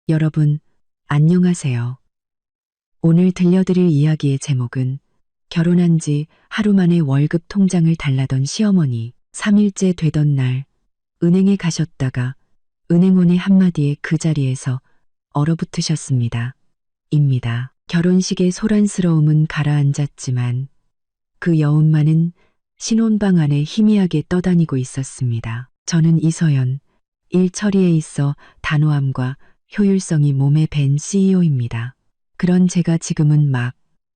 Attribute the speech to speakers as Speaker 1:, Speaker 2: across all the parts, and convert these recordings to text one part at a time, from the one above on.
Speaker 1: 여러분, 안녕하세요. 오늘 들려드릴 이야기의 제목은 결혼한 지 하루 만에 월급 통장을 달라던 시어머니, 3일째 되던 날 은행에 가셨다가 은행원의 한마디에 그 자리에서 얼어붙으셨습니다. 입니다. 결혼식의 소란스러움은 가라앉았지만 그 여운만은 신혼방 안에 희미하게 떠다니고 있었습니다. 저는 이서연, 일 처리에 있어 단호함과 효율성이 몸에 밴 CEO입니다. 그런 제가 지금은 막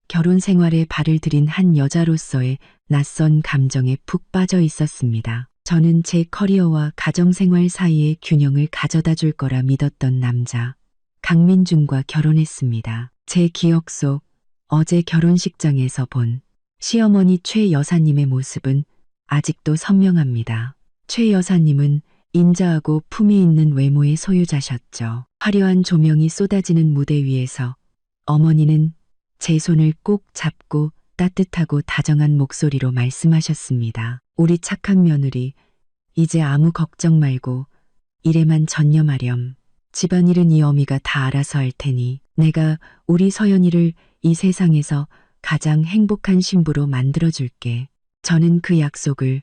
Speaker 1: 결혼 생활에 발을 들인 한 여자로서의 낯선 감정에 푹 빠져 있었습니다. 저는 제 커리어와 가정생활 사이의 균형을 가져다 줄 거라 믿었던 남자, 강민준과 결혼했습니다. 제 기억 속 어제 결혼식장에서 본 시어머니 최 여사님의 모습은 아직도 선명합니다. 최 여사님은 인자하고 품위 있는 외모의 소유자셨죠. 화려한 조명이 쏟아지는 무대 위에서 어머니는 제 손을 꼭 잡고 따뜻하고 다정한 목소리로 말씀하셨습니다. 우리 착한 며느리, 이제 아무 걱정 말고 일에만 전념하렴. 집안일은 이 어미가 다 알아서 할 테니 내가 우리 서연이를 이 세상에서 가장 행복한 신부로 만들어줄게. 저는 그 약속을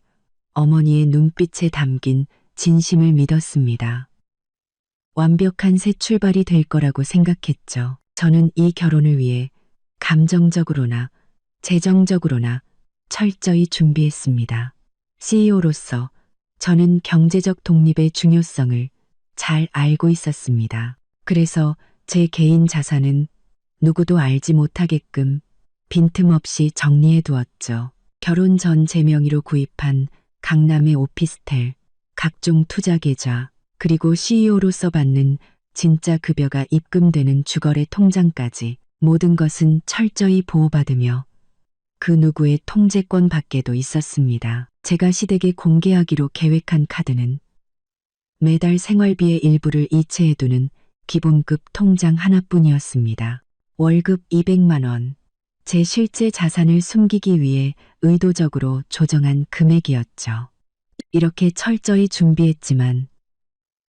Speaker 1: 어머니의 눈빛에 담긴 진심을 믿었습니다. 완벽한 새 출발이 될 거라고 생각했죠. 저는 이 결혼을 위해 감정적으로나 재정적으로나 철저히 준비했습니다. CEO로서 저는 경제적 독립의 중요성을 잘 알고 있었습니다. 그래서 제 개인 자산은 누구도 알지 못하게끔 빈틈없이 정리해 두었죠. 결혼 전 제 명의로 구입한 강남의 오피스텔, 각종 투자 계좌, 그리고 CEO로서 받는 진짜 급여가 입금되는 주거래 통장까지 모든 것은 철저히 보호받으며 그 누구의 통제권 밖에도 있었습니다. 제가 시댁에 공개하기로 계획한 카드는 매달 생활비의 일부를 이체해두는 기본급 통장 하나뿐이었습니다. 월급 200만 원, 제 실제 자산을 숨기기 위해 의도적으로 조정한 금액이었죠. 이렇게 철저히 준비했지만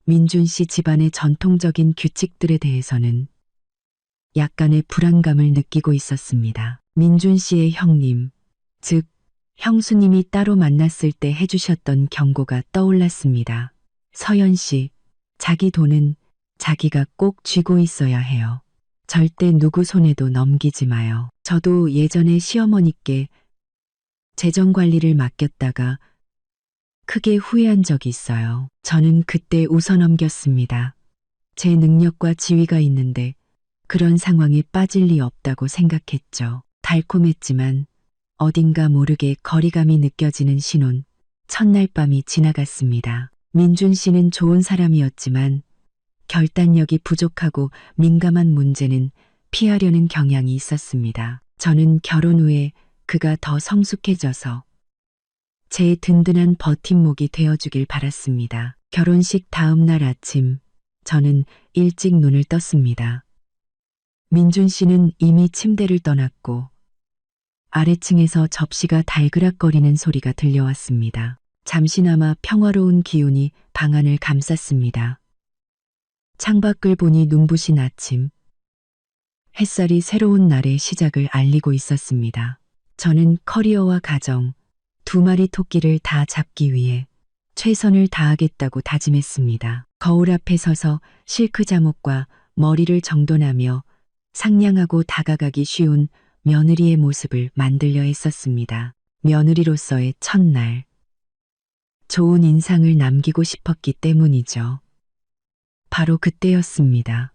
Speaker 1: 민준 씨 집안의 전통적인 규칙들에 대해서는 약간의 불안감을 느끼고 있었습니다. 민준 씨의 형님, 즉 형수님이 따로 만났을 때 해주셨던 경고가 떠올랐습니다. 서연 씨, 자기 돈은 자기가 꼭 쥐고 있어야 해요. 절대 누구 손에도 넘기지 마요. 저도 예전에 시어머니께 재정 관리를 맡겼다가 크게 후회한 적이 있어요. 저는 그때 웃어넘겼습니다. 제 능력과 지위가 있는데 그런 상황에 빠질 리 없다고 생각했죠. 달콤했지만 어딘가 모르게 거리감이 느껴지는 신혼, 첫날 밤이 지나갔습니다. 민준 씨는 좋은 사람이었지만 결단력이 부족하고 민감한 문제는 피하려는 경향이 있었습니다. 저는 결혼 후에 그가 더 성숙해져서 제 든든한 버팀목이 되어주길 바랐습니다. 결혼식 다음 날 아침, 저는 일찍 눈을 떴습니다. 민준 씨는 이미 침대를 떠났고 아래층에서 접시가 달그락거리는 소리가 들려왔습니다. 잠시나마 평화로운 기운이 방 안을 감쌌습니다. 창밖을 보니 눈부신 아침, 햇살이 새로운 날의 시작을 알리고 있었습니다. 저는 커리어와 가정, 두 마리 토끼를 다 잡기 위해 최선을 다하겠다고 다짐했습니다. 거울 앞에 서서 실크 잠옷과 머리를 정돈하며 상냥하고 다가가기 쉬운 며느리의 모습을 만들려 했었습니다. 며느리로서의 첫날, 좋은 인상을 남기고 싶었기 때문이죠. 바로 그때였습니다.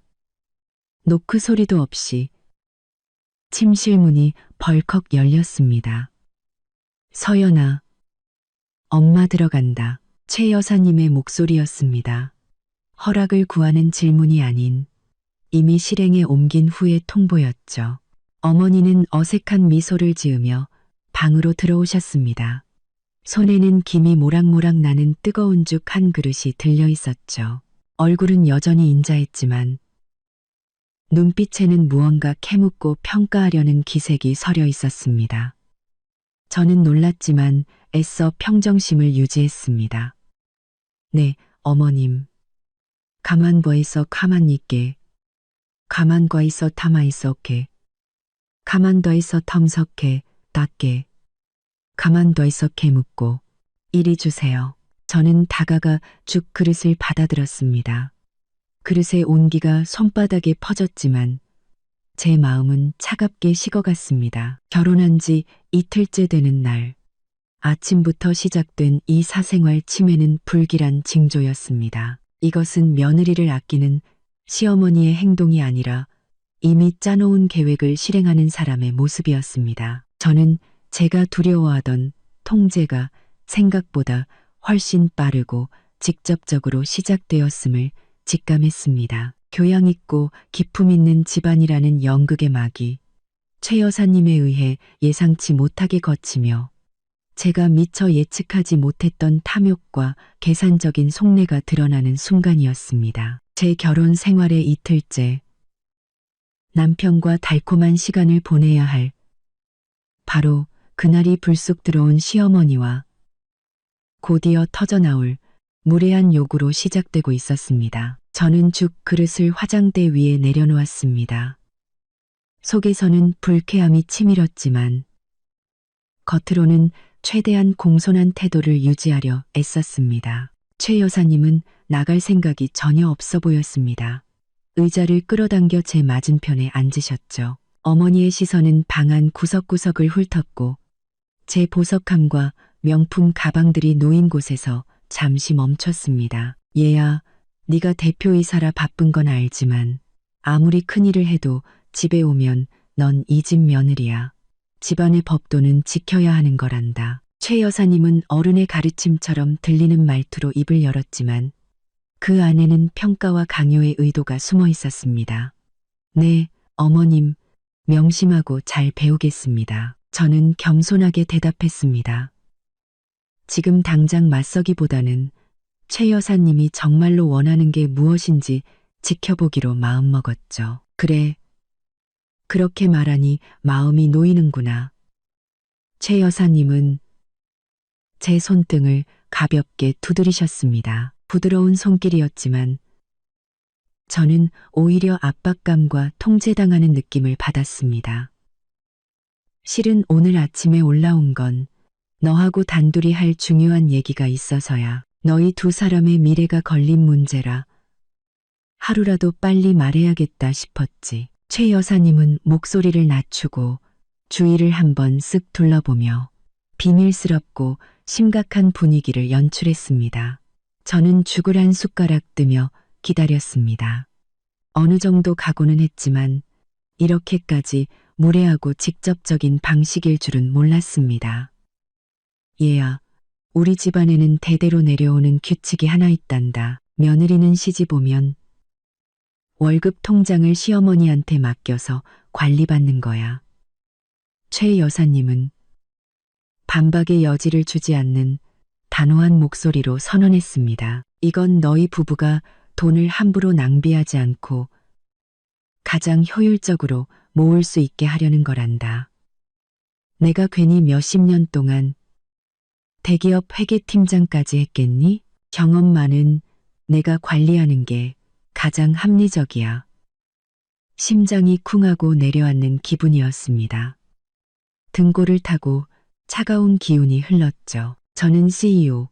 Speaker 1: 노크 소리도 없이 침실 문이 벌컥 열렸습니다. 서연아, 엄마 들어간다. 최 여사님의 목소리였습니다. 허락을 구하는 질문이 아닌 이미 실행에 옮긴 후의 통보였죠. 어머니는 어색한 미소를 지으며 방으로 들어오셨습니다. 손에는 김이 모락모락 나는 뜨거운 죽 한 그릇이 들려 있었죠. 얼굴은 여전히 인자했지만 눈빛에는 무언가 캐묻고 평가하려는 기색이 서려 있었습니다. 저는 놀랐지만 애써 평정심을 유지했습니다. 네, 어머님. 가만 보이서 가만히 있게 가만과 있어 타마 있어게. 가만둬 있어 텀석해 닦게. 가만둬 있어게 묻고 이리 주세요. 저는 다가가 죽 그릇을 받아들었습니다. 그릇의 온기가 손바닥에 퍼졌지만 제 마음은 차갑게 식어갔습니다. 결혼한 지 이틀째 되는 날, 아침부터 시작된 이 사생활 침해는 불길한 징조였습니다. 이것은 며느리를 아끼는 시어머니의 행동이 아니라 이미 짜놓은 계획을 실행하는 사람의 모습이었습니다. 저는 제가 두려워하던 통제가 생각보다 훨씬 빠르고 직접적으로 시작되었음을 직감했습니다. 교양 있고 기품 있는 집안이라는 연극의 막이 최 여사님에 의해 예상치 못하게 거치며 제가 미처 예측하지 못했던 탐욕과 계산적인 속내가 드러나는 순간이었습니다. 제 결혼 생활의 이틀째, 남편과 달콤한 시간을 보내야 할 바로 그날이 불쑥 들어온 시어머니와 곧이어 터져나올 무례한 요구로 시작되고 있었습니다. 저는 죽 그릇을 화장대 위에 내려놓았습니다. 속에서는 불쾌함이 치밀었지만 겉으로는 최대한 공손한 태도를 유지하려 애썼습니다. 최 여사님은 나갈 생각이 전혀 없어 보였습니다. 의자를 끌어당겨 제 맞은편에 앉으셨죠. 어머니의 시선은 방 안 구석구석을 훑었고 제 보석함과 명품 가방들이 놓인 곳에서 잠시 멈췄습니다. 얘야, 네가 대표이사라 바쁜 건 알지만 아무리 큰일을 해도 집에 오면 넌 이 집 며느리야. 집안의 법도는 지켜야 하는 거란다. 최 여사님은 어른의 가르침처럼 들리는 말투로 입을 열었지만 그 안에는 평가와 강요의 의도가 숨어 있었습니다. 네, 어머님, 명심하고 잘 배우겠습니다. 저는 겸손하게 대답했습니다. 지금 당장 맞서기보다는 최 여사님이 정말로 원하는 게 무엇인지 지켜보기로 마음먹었죠. 그래, 그렇게 말하니 마음이 놓이는구나. 최 여사님은 제 손등을 가볍게 두드리셨습니다. 부드러운 손길이었지만 저는 오히려 압박감과 통제당하는 느낌을 받았습니다. 실은 오늘 아침에 올라온 건 너하고 단둘이 할 중요한 얘기가 있어서야. 너희 두 사람의 미래가 걸린 문제라 하루라도 빨리 말해야겠다 싶었지. 최 여사님은 목소리를 낮추고 주위를 한번 쓱 둘러보며 비밀스럽고 심각한 분위기를 연출했습니다. 저는 죽을 한 숟가락 뜨며 기다렸습니다. 어느 정도 각오는 했지만 이렇게까지 무례하고 직접적인 방식일 줄은 몰랐습니다. 얘야, 우리 집안에는 대대로 내려오는 규칙이 하나 있단다. 며느리는 시집 오면 월급 통장을 시어머니한테 맡겨서 관리받는 거야. 최 여사님은 반박의 여지를 주지 않는 단호한 목소리로 선언했습니다. 이건 너희 부부가 돈을 함부로 낭비하지 않고 가장 효율적으로 모을 수 있게 하려는 거란다. 내가 괜히 몇십 년 동안 대기업 회계팀장까지 했겠니? 경험 많은 내가 관리하는 게 가장 합리적이야. 심장이 쿵하고 내려앉는 기분이었습니다. 등골을 타고 차가운 기운이 흘렀죠. 저는 CEO,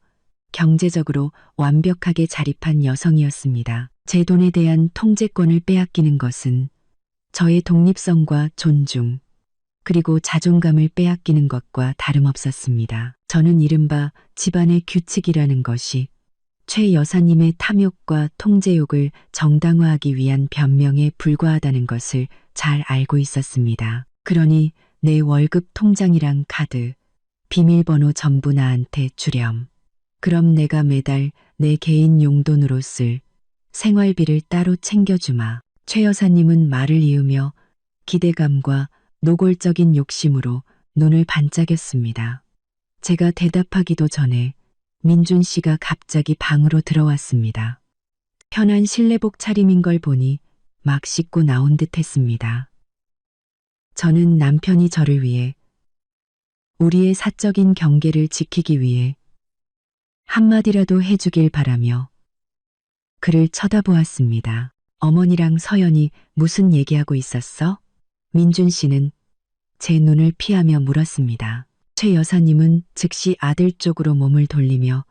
Speaker 1: 경제적으로 완벽하게 자립한 여성이었습니다. 제 돈에 대한 통제권을 빼앗기는 것은 저의 독립성과 존중, 그리고 자존감을 빼앗기는 것과 다름없었습니다. 저는 이른바 집안의 규칙이라는 것이 최 여사님의 탐욕과 통제욕을 정당화하기 위한 변명에 불과하다는 것을 잘 알고 있었습니다. 그러니 내 월급 통장이랑 카드, 비밀번호 전부 나한테 주렴. 그럼 내가 매달 내 개인 용돈으로 쓸 생활비를 따로 챙겨주마. 최 여사님은 말을 이으며 기대감과 노골적인 욕심으로 눈을 반짝였습니다. 제가 대답하기도 전에 민준 씨가 갑자기 방으로 들어왔습니다. 편한 실내복 차림인 걸 보니 막 씻고 나온 듯 했습니다. 저는 남편이 저를 위해, 우리의 사적인 경계를 지키기 위해 한마디라도 해주길 바라며 그를 쳐다보았습니다. 어머니랑 서연이 무슨 얘기하고 있었어? 민준 씨는 제 눈을 피하며 물었습니다. 최 여사님은 즉시 아들 쪽으로 몸을 돌리며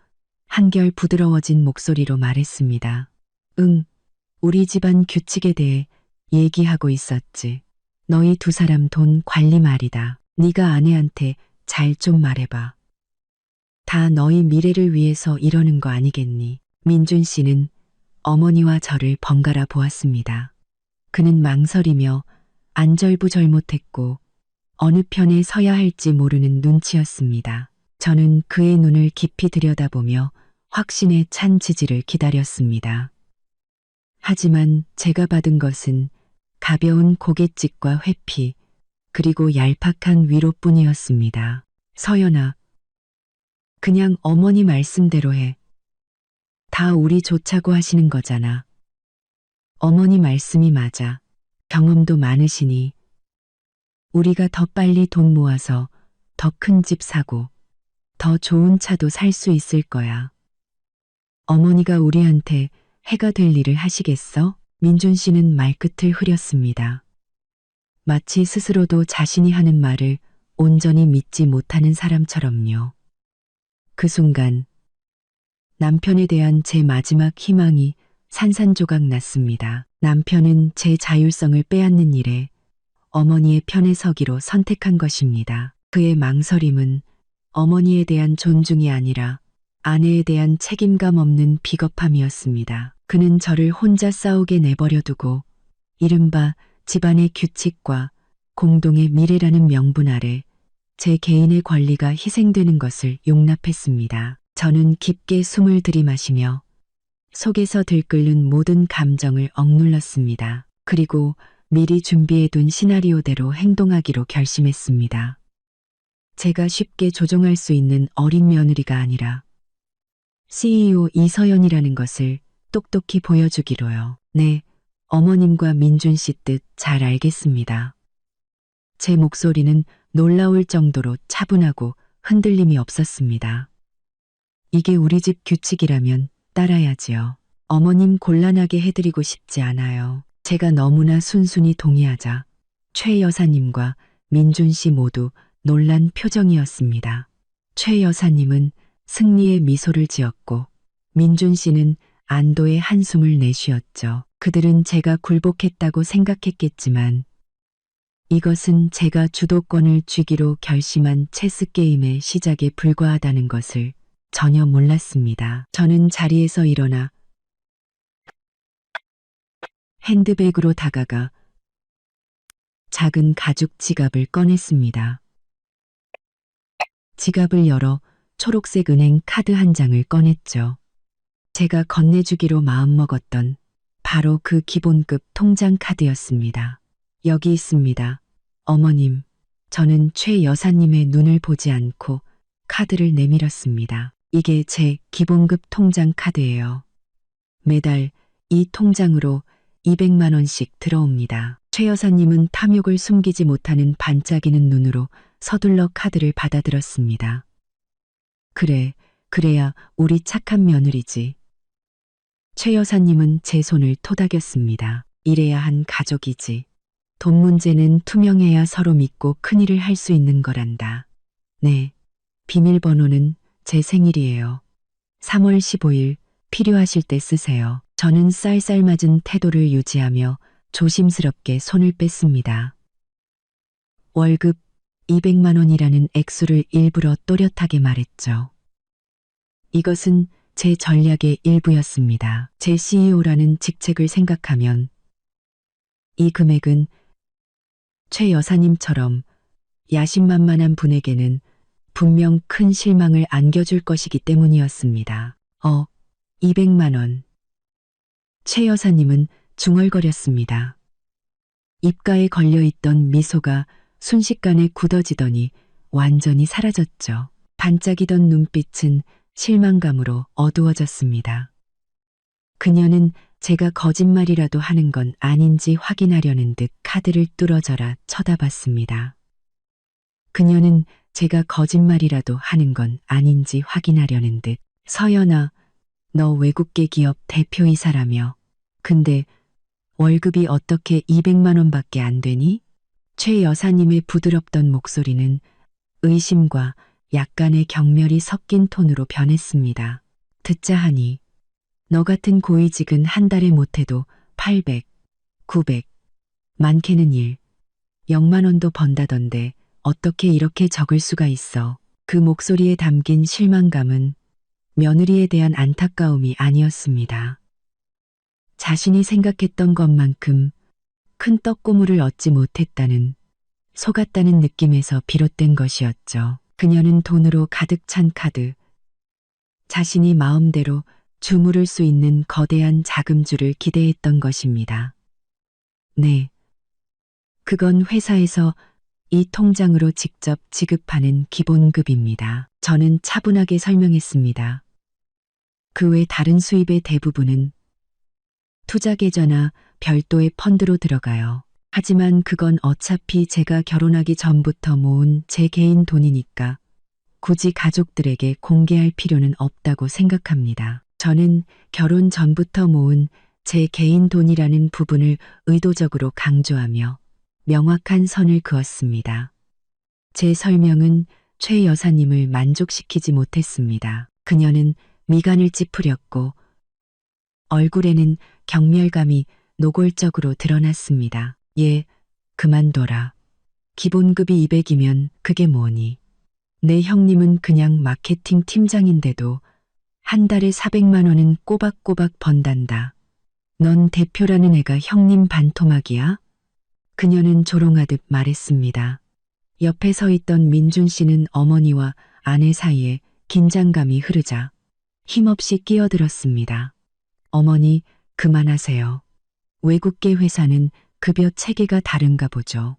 Speaker 1: 한결 부드러워진 목소리로 말했습니다. 응, 우리 집안 규칙에 대해 얘기하고 있었지. 너희 두 사람 돈 관리 말이다. 네가 아내한테 잘 좀 말해봐. 다 너희 미래를 위해서 이러는 거 아니겠니? 민준 씨는 어머니와 저를 번갈아 보았습니다. 그는 망설이며 안절부절 못했고 어느 편에 서야 할지 모르는 눈치였습니다. 저는 그의 눈을 깊이 들여다보며 확신에 찬 지지를 기다렸습니다. 하지만 제가 받은 것은 가벼운 고갯짓과 회피, 그리고 얄팍한 위로뿐이었습니다. 서연아, 그냥 어머니 말씀대로 해. 다 우리 좋자고 하시는 거잖아. 어머니 말씀이 맞아. 경험도 많으시니 우리가 더 빨리 돈 모아서 더 큰 집 사고 더 좋은 차도 살 수 있을 거야. 어머니가 우리한테 해가 될 일을 하시겠어? 민준 씨는 말끝을 흐렸습니다. 마치 스스로도 자신이 하는 말을 온전히 믿지 못하는 사람처럼요. 그 순간 남편에 대한 제 마지막 희망이 산산조각 났습니다. 남편은 제 자율성을 빼앗는 일에 어머니의 편에 서기로 선택한 것입니다. 그의 망설임은 어머니에 대한 존중이 아니라 아내에 대한 책임감 없는 비겁함이었습니다. 그는 저를 혼자 싸우게 내버려 두고 이른바 집안의 규칙과 공동의 미래라는 명분 아래 제 개인의 권리가 희생되는 것을 용납했습니다. 저는 깊게 숨을 들이마시며 속에서 들끓는 모든 감정을 억눌렀습니다. 그리고 미리 준비해둔 시나리오대로 행동하기로 결심했습니다. 제가 쉽게 조종할 수 있는 어린 며느리가 아니라 CEO 이서연이라는 것을 똑똑히 보여주기로요. 네, 어머님과 민준 씨 뜻 잘 알겠습니다. 제 목소리는 놀라울 정도로 차분하고 흔들림이 없었습니다. 이게 우리 집 규칙이라면 따라야지요. 어머님 곤란하게 해드리고 싶지 않아요. 제가 너무나 순순히 동의하자 최 여사님과 민준 씨 모두 놀란 표정이었습니다. 최 여사님은 승리의 미소를 지었고 민준 씨는 안도의 한숨을 내쉬었죠. 그들은 제가 굴복했다고 생각했겠지만 이것은 제가 주도권을 쥐기로 결심한 체스 게임의 시작에 불과하다는 것을 전혀 몰랐습니다. 저는 자리에서 일어나 핸드백으로 다가가 작은 가죽 지갑을 꺼냈습니다. 지갑을 열어 초록색 은행 카드 한 장을 꺼냈죠. 제가 건네주기로 마음먹었던 바로 그 기본급 통장 카드였습니다. 여기 있습니다. 어머님, 저는 최 여사님의 눈을 보지 않고 카드를 내밀었습니다. 이게 제 기본급 통장 카드예요. 매달 이 통장으로 200만 원씩 들어옵니다. 최 여사님은 탐욕을 숨기지 못하는 반짝이는 눈으로 서둘러 카드를 받아들었습니다. 그래, 그래야 우리 착한 며느리지. 최 여사님은 제 손을 토닥였습니다. 이래야 한 가족이지. 돈 문제는 투명해야 서로 믿고 큰일을 할 수 있는 거란다. 네, 비밀번호는 제 생일이에요. 3월 15일 필요하실 때 쓰세요. 저는 쌀쌀맞은 태도를 유지하며 조심스럽게 손을 뺐습니다. 월급 200만 원이라는 액수를 일부러 또렷하게 말했죠. 이것은 제 전략의 일부였습니다. 제 CEO라는 직책을 생각하면 이 금액은 최 여사님처럼 야심만만한 분에게는 분명 큰 실망을 안겨줄 것이기 때문이었습니다. 200만 원. 최 여사님은 중얼거렸습니다. 입가에 걸려있던 미소가 순식간에 굳어지더니 완전히 사라졌죠. 반짝이던 눈빛은 실망감으로 어두워졌습니다. 그녀는 제가 거짓말이라도 하는 건 아닌지 확인하려는 듯 카드를 뚫어져라 쳐다봤습니다. 그녀는 제가 거짓말이라도 하는 건 아닌지 확인하려는 듯 서연아, 너 외국계 기업 대표이사라며. 근데 월급이 어떻게 200만 원밖에 안 되니? 최 여사님의 부드럽던 목소리는 의심과 약간의 경멸이 섞인 톤으로 변했습니다. 듣자 하니 너 같은 고위직은 한 달에 못해도 800, 900, 많게는 0만 원도 번다던데 어떻게 이렇게 적을 수가 있어. 그 목소리에 담긴 실망감은 며느리에 대한 안타까움이 아니었습니다. 자신이 생각했던 것만큼 큰 떡고물을 얻지 못했다는, 속았다는 느낌에서 비롯된 것이었죠. 그녀는 돈으로 가득 찬 카드, 자신이 마음대로 주무를 수 있는 거대한 자금줄을 기대했던 것입니다. 네. 그건 회사에서 이 통장으로 직접 지급하는 기본급입니다. 저는 차분하게 설명했습니다. 그 외 다른 수입의 대부분은 투자 계좌나 별도의 펀드로 들어가요. 하지만 그건 어차피 제가 결혼하기 전부터 모은 제 개인 돈이니까 굳이 가족들에게 공개할 필요는 없다고 생각합니다. 저는 결혼 전부터 모은 제 개인 돈이라는 부분을 의도적으로 강조하며 명확한 선을 그었습니다. 제 설명은 최 여사님을 만족시키지 못했습니다. 그녀는 미간을 찌푸렸고 얼굴에는 경멸감이 노골적으로 드러났습니다. 예, 그만둬라. 기본급이 200이면 그게 뭐니? 내 형님은 그냥 마케팅 팀장인데도 한 달에 400만 원은 꼬박꼬박 번단다. 넌 대표라는 애가 형님 반토막이야? 그녀는 조롱하듯 말했습니다. 옆에 서 있던 민준 씨는 어머니와 아내 사이에 긴장감이 흐르자 힘없이 끼어들었습니다. 어머니, 그만하세요. 외국계 회사는 급여 체계가 다른가 보죠.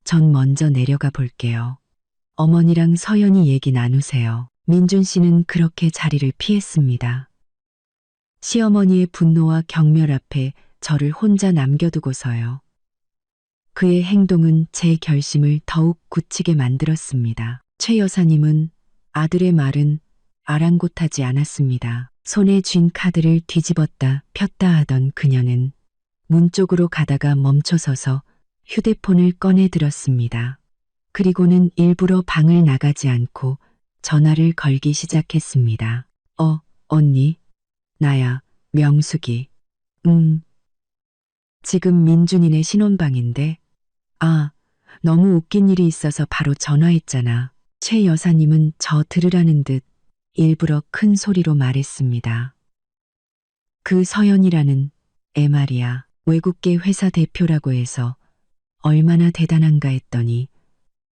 Speaker 1: 전 먼저 내려가 볼게요. 어머니랑 서연이 얘기 나누세요. 민준 씨는 그렇게 자리를 피했습니다. 시어머니의 분노와 경멸 앞에 저를 혼자 남겨두고서요. 그의 행동은 제 결심을 더욱 굳히게 만들었습니다. 최 여사님은 아들의 말은 아랑곳하지 않았습니다. 손에 쥔 카드를 뒤집었다 폈다 하던 그녀는 문 쪽으로 가다가 멈춰서서 휴대폰을 꺼내 들었습니다. 그리고는 일부러 방을 나가지 않고 전화를 걸기 시작했습니다. 언니, 나야, 명숙이. 지금 민준이네 신혼방인데. 아, 너무 웃긴 일이 있어서 바로 전화했잖아. 최 여사님은 저 들으라는 듯 일부러 큰 소리로 말했습니다. 그 서연이라는 애 말이야. 외국계 회사 대표라고 해서 얼마나 대단한가 했더니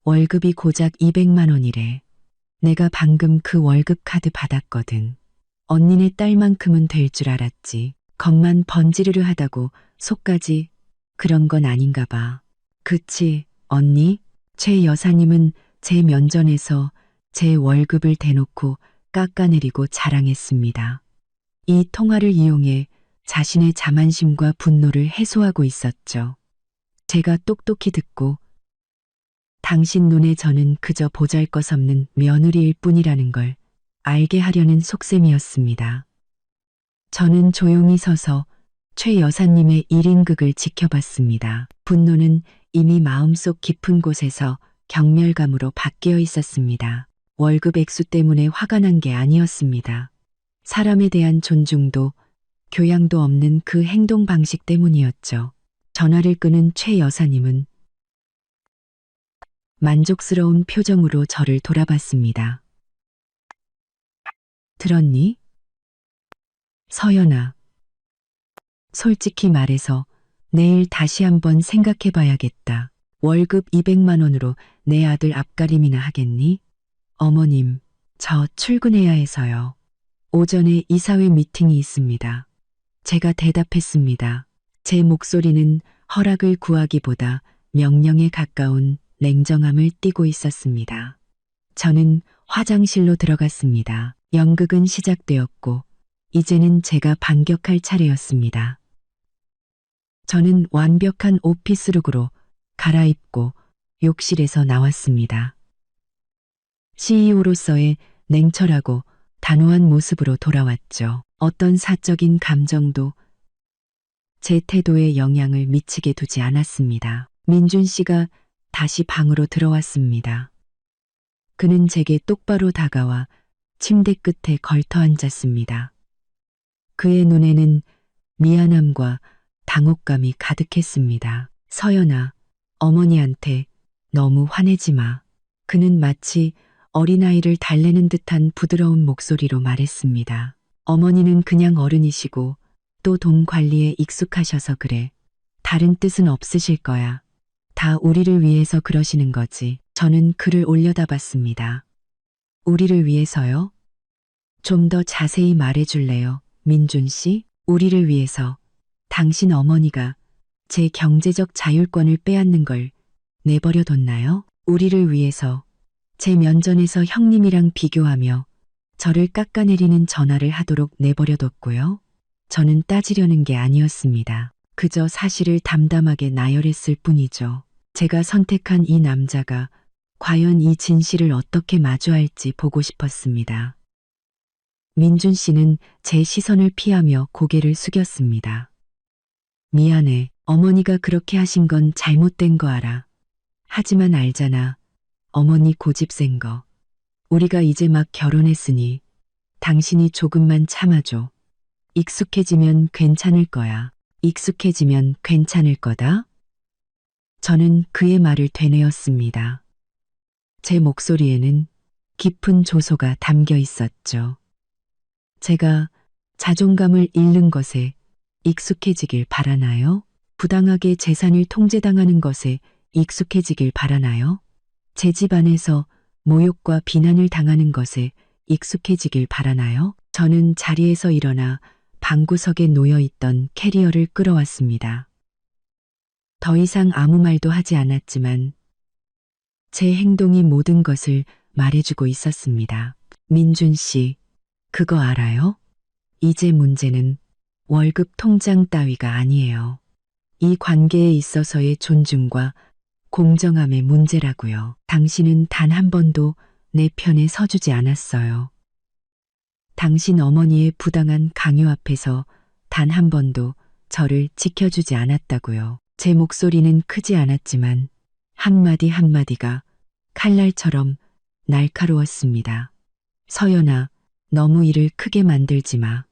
Speaker 1: 월급이 고작 200만 원이래. 내가 방금 그 월급 카드 받았거든. 언니네 딸만큼은 될 줄 알았지. 겉만 번지르르 하다고 속까지 그런 건 아닌가 봐. 그치, 언니? 최 여사님은 제 면전에서 제 월급을 대놓고 깎아내리고 자랑했습니다. 이 통화를 이용해 자신의 자만심과 분노를 해소하고 있었죠. 제가 똑똑히 듣고 당신 눈에 저는 그저 보잘것없는 며느리일 뿐이라는 걸 알게 하려는 속셈이었습니다. 저는 조용히 서서 최 여사님의 1인극을 지켜봤습니다. 분노는 이미 마음속 깊은 곳에서 경멸감으로 바뀌어 있었습니다. 월급 액수 때문에 화가 난 게 아니었습니다. 사람에 대한 존중도 교양도 없는 그 행동 방식 때문이었죠. 전화를 끄는 최 여사님은 만족스러운 표정으로 저를 돌아봤습니다. 들었니? 서연아. 솔직히 말해서 내일 다시 한번 생각해 봐야겠다. 월급 200만 원으로 내 아들 앞가림이나 하겠니? 어머님, 저 출근해야 해서요. 오전에 이사회 미팅이 있습니다. 제가 대답했습니다. 제 목소리는 허락을 구하기보다 명령에 가까운 냉정함을 띠고 있었습니다. 저는 화장실로 들어갔습니다. 연극은 시작되었고 이제는 제가 반격할 차례였습니다. 저는 완벽한 오피스룩으로 갈아입고 욕실에서 나왔습니다. CEO로서의 냉철하고 단호한 모습으로 돌아왔죠. 어떤 사적인 감정도 제 태도에 영향을 미치게 두지 않았습니다. 민준 씨가 다시 방으로 들어왔습니다. 그는 제게 똑바로 다가와 침대 끝에 걸터 앉았습니다. 그의 눈에는 미안함과 당혹감이 가득했습니다. 서연아, 어머니한테 너무 화내지 마. 그는 마치 어린아이를 달래는 듯한 부드러운 목소리로 말했습니다. 어머니는 그냥 어른이시고 또 돈 관리에 익숙하셔서 그래. 다른 뜻은 없으실 거야. 다 우리를 위해서 그러시는 거지. 저는 그를 올려다봤습니다. 우리를 위해서요? 좀 더 자세히 말해줄래요, 민준 씨? 우리를 위해서 당신 어머니가 제 경제적 자율권을 빼앗는 걸 내버려 뒀나요? 우리를 위해서 제 면전에서 형님이랑 비교하며 저를 깎아내리는 전화를 하도록 내버려 뒀고요. 저는 따지려는 게 아니었습니다. 그저 사실을 담담하게 나열했을 뿐이죠. 제가 선택한 이 남자가 과연 이 진실을 어떻게 마주할지 보고 싶었습니다. 민준 씨는 제 시선을 피하며 고개를 숙였습니다. 미안해. 어머니가 그렇게 하신 건 잘못된 거 알아. 하지만 알잖아. 어머니 고집 센 거. 우리가 이제 막 결혼했으니 당신이 조금만 참아줘. 익숙해지면 괜찮을 거야. 익숙해지면 괜찮을 거다? 저는 그의 말을 되뇌었습니다. 제 목소리에는 깊은 조소가 담겨 있었죠. 제가 자존감을 잃는 것에 익숙해지길 바라나요? 부당하게 재산을 통제당하는 것에 익숙해지길 바라나요? 제 집안에서 모욕과 비난을 당하는 것에 익숙해지길 바라나요? 저는 자리에서 일어나 방구석에 놓여있던 캐리어를 끌어왔습니다. 더 이상 아무 말도 하지 않았지만 제 행동이 모든 것을 말해주고 있었습니다. 민준 씨, 그거 알아요? 이제 문제는 월급 통장 따위가 아니에요. 이 관계에 있어서의 존중과 공정함의 문제라고요. 당신은 단 한 번도 내 편에 서주지 않았어요. 당신 어머니의 부당한 강요 앞에서 단 한 번도 저를 지켜주지 않았다고요. 제 목소리는 크지 않았지만 한마디 한마디가 칼날처럼 날카로웠습니다. 서연아, 너무 일을 크게 만들지 마.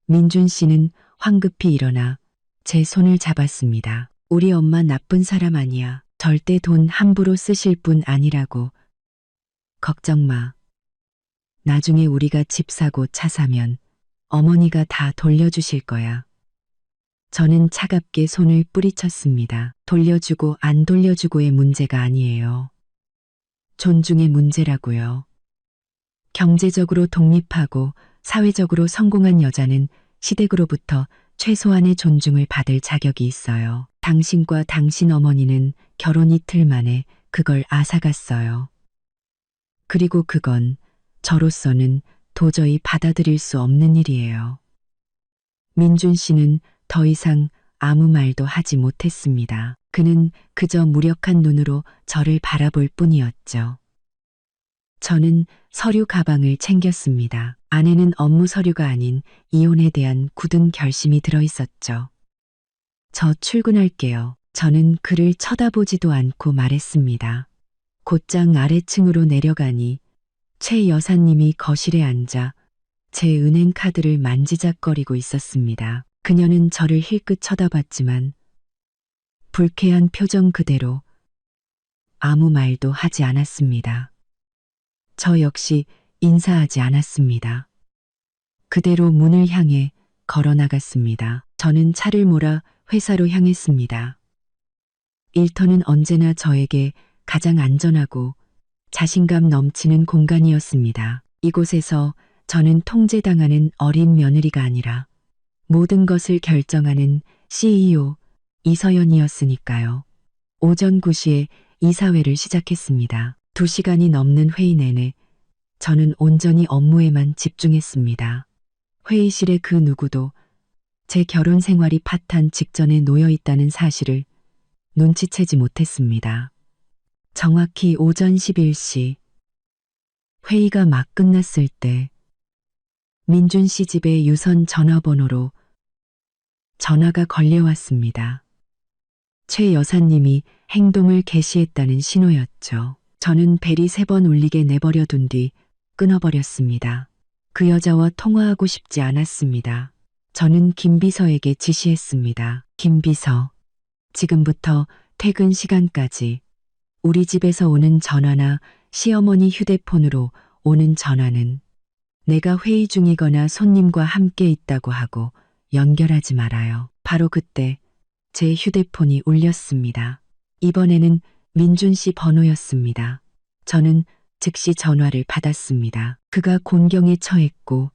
Speaker 1: 민준 씨는 황급히 일어나 제 손을 잡았습니다. 우리 엄마 나쁜 사람 아니야. 절대 돈 함부로 쓰실 분 아니라고. 걱정 마. 나중에 우리가 집 사고 차 사면 어머니가 다 돌려주실 거야. 저는 차갑게 손을 뿌리쳤습니다. 돌려주고 안 돌려주고의 문제가 아니에요. 존중의 문제라고요. 경제적으로 독립하고 사회적으로 성공한 여자는 시댁으로부터 최소한의 존중을 받을 자격이 있어요. 당신과 당신 어머니는 결혼 이틀 만에 그걸 앗아갔어요. 그리고 그건 저로서는 도저히 받아들일 수 없는 일이에요. 민준 씨는 더 이상 아무 말도 하지 못했습니다. 그는 그저 무력한 눈으로 저를 바라볼 뿐이었죠. 저는 서류 가방을 챙겼습니다. 안에는 업무 서류가 아닌 이혼에 대한 굳은 결심이 들어있었죠. 저 출근할게요. 저는 그를 쳐다보지도 않고 말했습니다. 곧장 아래층으로 내려가니 최 여사님이 거실에 앉아 제 은행 카드를 만지작거리고 있었습니다. 그녀는 저를 힐끗 쳐다봤지만 불쾌한 표정 그대로 아무 말도 하지 않았습니다. 저 역시 인사하지 않았습니다. 그대로 문을 향해 걸어 나갔습니다. 저는 차를 몰아 회사로 향했습니다. 일터는 언제나 저에게 가장 안전하고 자신감 넘치는 공간이었습니다. 이곳에서 저는 통제당하는 어린 며느리가 아니라 모든 것을 결정하는 CEO 이서연이었으니까요. 오전 9시에 이사회를 시작했습니다. 2시간이 넘는 회의 내내 저는 온전히 업무에만 집중했습니다. 회의실의 그 누구도 제 결혼 생활이 파탄 직전에 놓여 있다는 사실을 눈치채지 못했습니다. 정확히 오전 11시 회의가 막 끝났을 때 민준 씨 집의 유선 전화번호로 전화가 걸려왔습니다. 최 여사님이 행동을 개시했다는 신호였죠. 저는 벨이 3번 울리게 내버려 둔 뒤 끊어버렸습니다. 그 여자와 통화하고 싶지 않았습니다. 저는 김비서에게 지시했습니다. 김비서, 지금부터 퇴근 시간까지 우리 집에서 오는 전화나 시어머니 휴대폰으로 오는 전화는 내가 회의 중이거나 손님과 함께 있다고 하고 연결하지 말아요. 바로 그때 제 휴대폰이 울렸습니다. 이번에는 민준 씨 번호였습니다. 저는 즉시 전화를 받았습니다. 그가 곤경에 처했고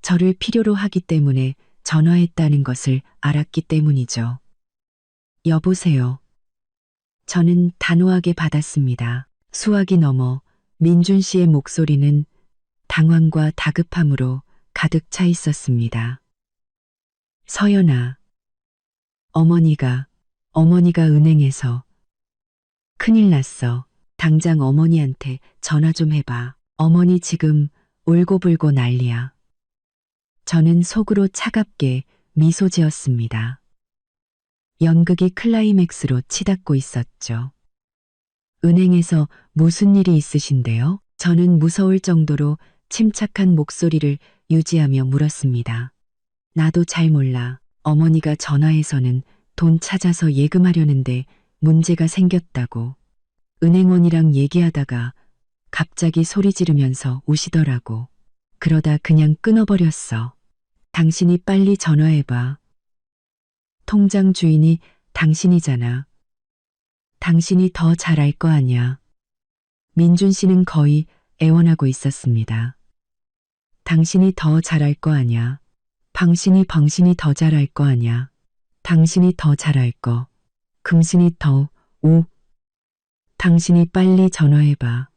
Speaker 1: 저를 필요로 하기 때문에 전화했다는 것을 알았기 때문이죠. 여보세요. 저는 단호하게 받았습니다. 수화기 넘어 민준 씨의 목소리는 당황과 다급함으로 가득 차 있었습니다. 서연아, 어머니가 은행에서 큰일 났어. 당장 어머니한테 전화 좀 해봐. 어머니 지금 울고불고 난리야. 저는 속으로 차갑게 미소 지었습니다. 연극이 클라이맥스로 치닫고 있었죠. 은행에서 무슨 일이 있으신데요? 저는 무서울 정도로 침착한 목소리를 유지하며 물었습니다. 나도 잘 몰라. 어머니가 전화해서는 돈 찾아서 예금하려는데 문제가 생겼다고. 은행원이랑 얘기하다가 갑자기 소리 지르면서 우시더라고. 그러다 그냥 끊어버렸어. 당신이 빨리 전화해봐. 통장 주인이 당신이잖아. 당신이 더 잘 알 거 아냐. 민준 씨는 거의 애원하고 있었습니다. 당신이 더 잘 알 거 아냐. 방신이 더 잘 알 거 아냐. 당신이 더 잘 알 거. 금신이 더, 당신이 빨리 전화해봐.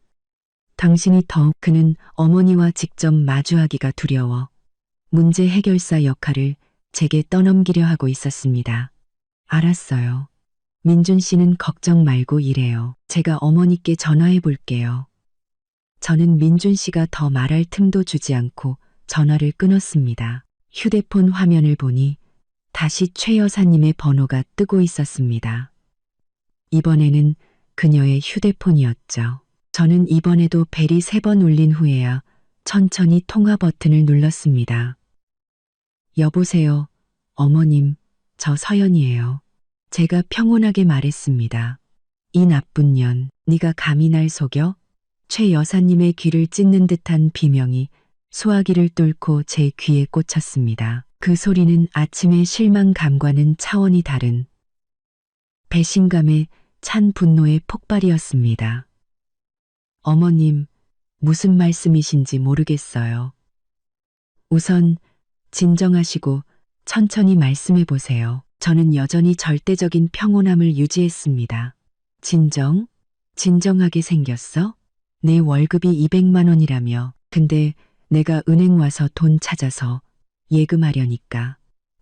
Speaker 1: 당신이 더. 그는 어머니와 직접 마주하기가 두려워 문제 해결사 역할을 제게 떠넘기려 하고 있었습니다. 알았어요. 민준 씨는 걱정 말고 일해요. 제가 어머니께 전화해 볼게요. 저는 민준 씨가 더 말할 틈도 주지 않고 전화를 끊었습니다. 휴대폰 화면을 보니 다시 최 여사님의 번호가 뜨고 있었습니다. 이번에는 그녀의 휴대폰이었죠. 저는 이번에도 벨이 3번 울린 후에야 천천히 통화 버튼을 눌렀습니다. 여보세요, 어머님, 저 서연이에요. 제가 평온하게 말했습니다. 이 나쁜 년, 네가 감히 날 속여? 최 여사님의 귀를 찢는 듯한 비명이 소화기를 뚫고 제 귀에 꽂혔습니다. 그 소리는 아침의 실망감과는 차원이 다른 배신감에 찬 분노의 폭발이었습니다. 어머님, 무슨 말씀이신지 모르겠어요. 우선 진정하시고 천천히 말씀해 보세요. 저는 여전히 절대적인 평온함을 유지했습니다. 진정하게 생겼어? 내 월급이 200만 원이라며. 근데 내가 은행 와서 돈 찾아서 예금하려니까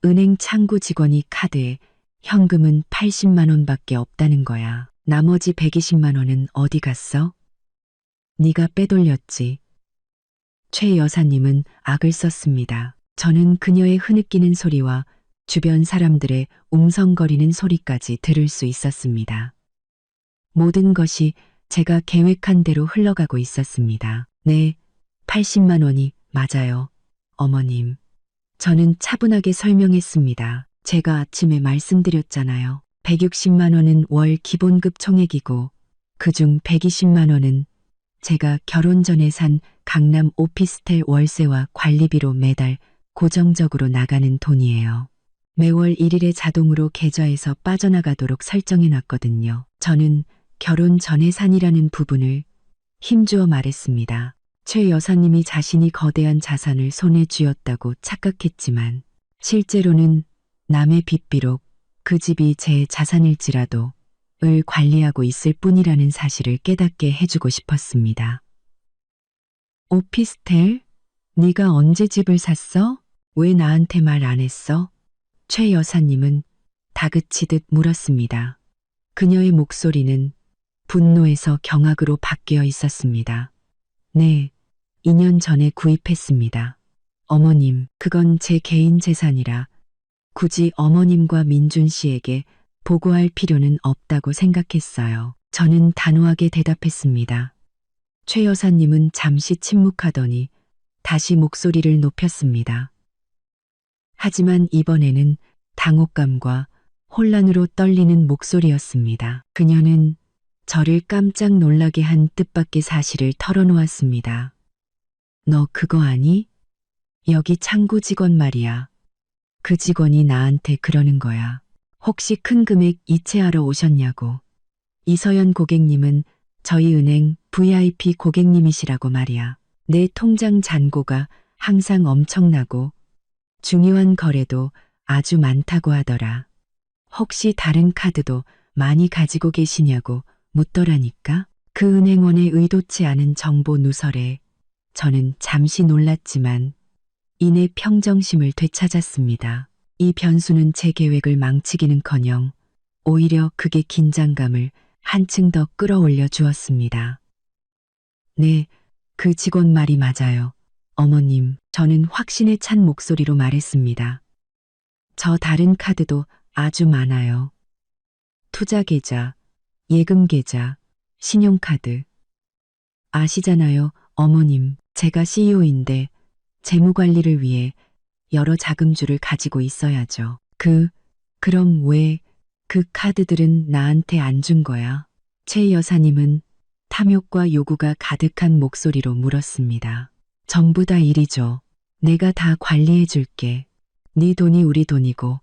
Speaker 1: 은행 창구 직원이 카드에 현금은 80만 원밖에 없다는 거야. 나머지 120만 원은 어디 갔어? 네가 빼돌렸지. 최 여사님은 악을 썼습니다. 저는 그녀의 흐느끼는 소리와 주변 사람들의 웅성거리는 소리까지 들을 수 있었습니다. 모든 것이 제가 계획한 대로 흘러가고 있었습니다. 네, 80만 원이 맞아요, 어머님. 저는 차분하게 설명했습니다. 제가 아침에 말씀드렸잖아요. 160만 원은 월 기본급 총액이고 그중 120만 원은 제가 결혼 전에 산 강남 오피스텔 월세와 관리비로 매달 고정적으로 나가는 돈이에요. 매월 1일에 자동으로 계좌에서 빠져나가도록 설정해 놨거든요. 저는 결혼 전에 산이라는 부분을 힘주어 말했습니다. 최 여사님이 자신이 거대한 자산을 손에 쥐었다고 착각했지만 실제로는 남의 빚비록 그 집이 제 자산일지라도 을 관리하고 있을 뿐이라는 사실을 깨닫게 해주고 싶었습니다. 오피스텔? 네가 언제 집을 샀어? 왜 나한테 말 안 했어? 최 여사님은 다그치듯 물었습니다. 그녀의 목소리는 분노에서 경악으로 바뀌어 있었습니다. 네, 2년 전에 구입했습니다. 어머님, 그건 제 개인 재산이라 굳이 어머님과 민준 씨에게 보고할 필요는 없다고 생각했어요. 저는 단호하게 대답했습니다. 최 여사님은 잠시 침묵하더니 다시 목소리를 높였습니다. 하지만 이번에는 당혹감과 혼란으로 떨리는 목소리였습니다. 그녀는 저를 깜짝 놀라게 한 뜻밖의 사실을 털어놓았습니다. 너 그거 아니? 여기 창구 직원 말이야. 그 직원이 나한테 그러는 거야. 혹시 큰 금액 이체하러 오셨냐고. 이서연 고객님은 저희 은행 VIP 고객님이시라고 말이야. 내 통장 잔고가 항상 엄청나고 중요한 거래도 아주 많다고 하더라. 혹시 다른 카드도 많이 가지고 계시냐고 묻더라니까. 그 은행원의 의도치 않은 정보 누설에 저는 잠시 놀랐지만 이내 평정심을 되찾았습니다. 이 변수는 제 계획을 망치기는커녕 오히려 그게 긴장감을 한층 더 끌어올려 주었습니다. 네, 그 직원 말이 맞아요. 어머님, 저는 확신에 찬 목소리로 말했습니다. 저 다른 카드도 아주 많아요. 투자계좌, 예금계좌, 신용카드. 아시잖아요, 어머님. 제가 CEO인데 재무관리를 위해 여러 자금주를 가지고 있어야죠. 그럼 왜 그 카드들은 나한테 안 준 거야? 최 여사님은 탐욕과 요구가 가득한 목소리로 물었습니다. 전부 다 일이죠. 내가 다 관리해 줄게. 네 돈이 우리 돈이고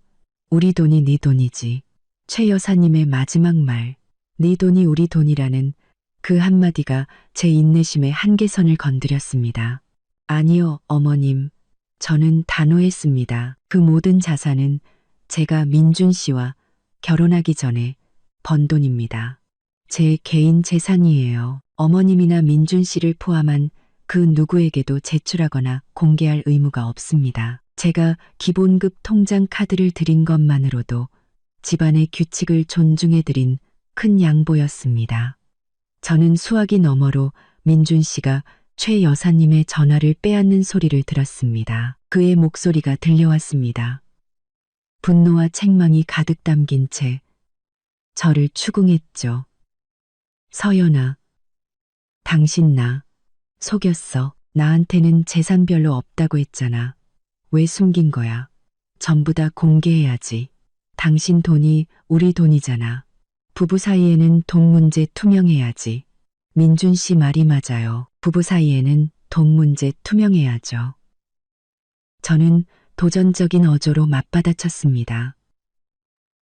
Speaker 1: 우리 돈이 네 돈이지. 최 여사님의 마지막 말, 네 돈이 우리 돈이라는 그 한마디가 제 인내심의 한계선을 건드렸습니다. 아니요, 어머님. 저는 단호했습니다. 그 모든 자산은 제가 민준 씨와 결혼하기 전에 번 돈입니다. 제 개인 재산이에요. 어머님이나 민준 씨를 포함한 그 누구에게도 제출하거나 공개할 의무가 없습니다. 제가 기본급 통장 카드를 드린 것만으로도 집안의 규칙을 존중해드린 큰 양보였습니다. 저는 수화기 너머로 민준 씨가 최 여사님의 전화를 빼앗는 소리를 들었습니다. 그의 목소리가 들려왔습니다. 분노와 책망이 가득 담긴 채 저를 추궁했죠. 서연아, 당신 나 속였어. 나한테는 재산 별로 없다고 했잖아. 왜 숨긴 거야? 전부 다 공개해야지. 당신 돈이 우리 돈이잖아. 부부 사이에는 돈 문제 투명해야지. 민준 씨 말이 맞아요. 부부 사이에는 돈 문제 투명해야죠. 저는 도전적인 어조로 맞받아쳤습니다.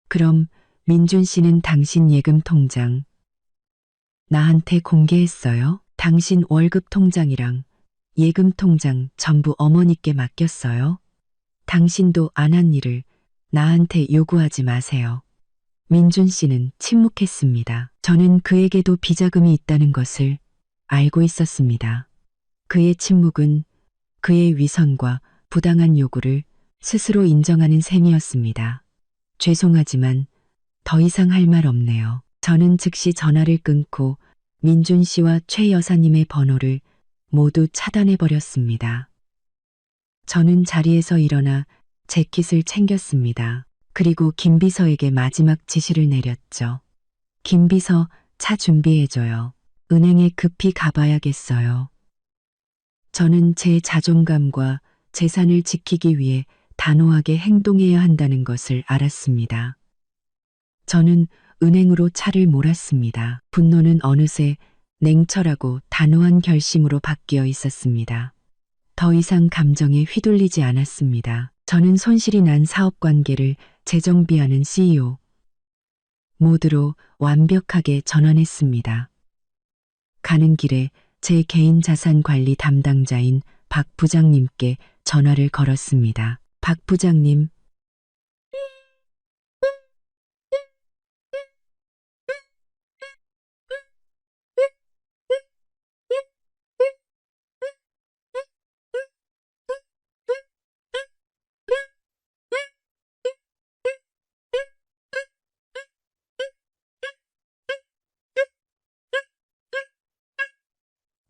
Speaker 1: 그럼 민준 씨는 당신 예금 통장 나한테 공개했어요? 당신 월급 통장이랑 예금 통장 전부 어머니께 맡겼어요? 당신도 안 한 일을 나한테 요구하지 마세요. 민준 씨는 침묵했습니다. 저는 그에게도 비자금이 있다는 것을 알고 있었습니다. 그의 침묵은 그의 위선과 부당한 요구를 스스로 인정하는 셈이었습니다. 죄송하지만 더 이상 할 말 없네요. 저는 즉시 전화를 끊고 민준 씨와 최 여사님의 번호를 모두 차단해버렸습니다. 저는 자리에서 일어나 재킷을 챙겼습니다. 그리고 김 비서에게 마지막 지시를 내렸죠. 김 비서, 차 준비해줘요. 은행에 급히 가봐야겠어요. 저는 제 자존감과 재산을 지키기 위해 단호하게 행동해야 한다는 것을 알았습니다. 저는 은행으로 차를 몰았습니다. 분노는 어느새 냉철하고 단호한 결심으로 바뀌어 있었습니다. 더 이상 감정에 휘둘리지 않았습니다. 저는 손실이 난 사업 관계를 재정비하는 CEO 모드로 완벽하게 전환했습니다. 가는 길에 제 개인 자산 관리 담당자인 박 부장님께 전화를 걸었습니다.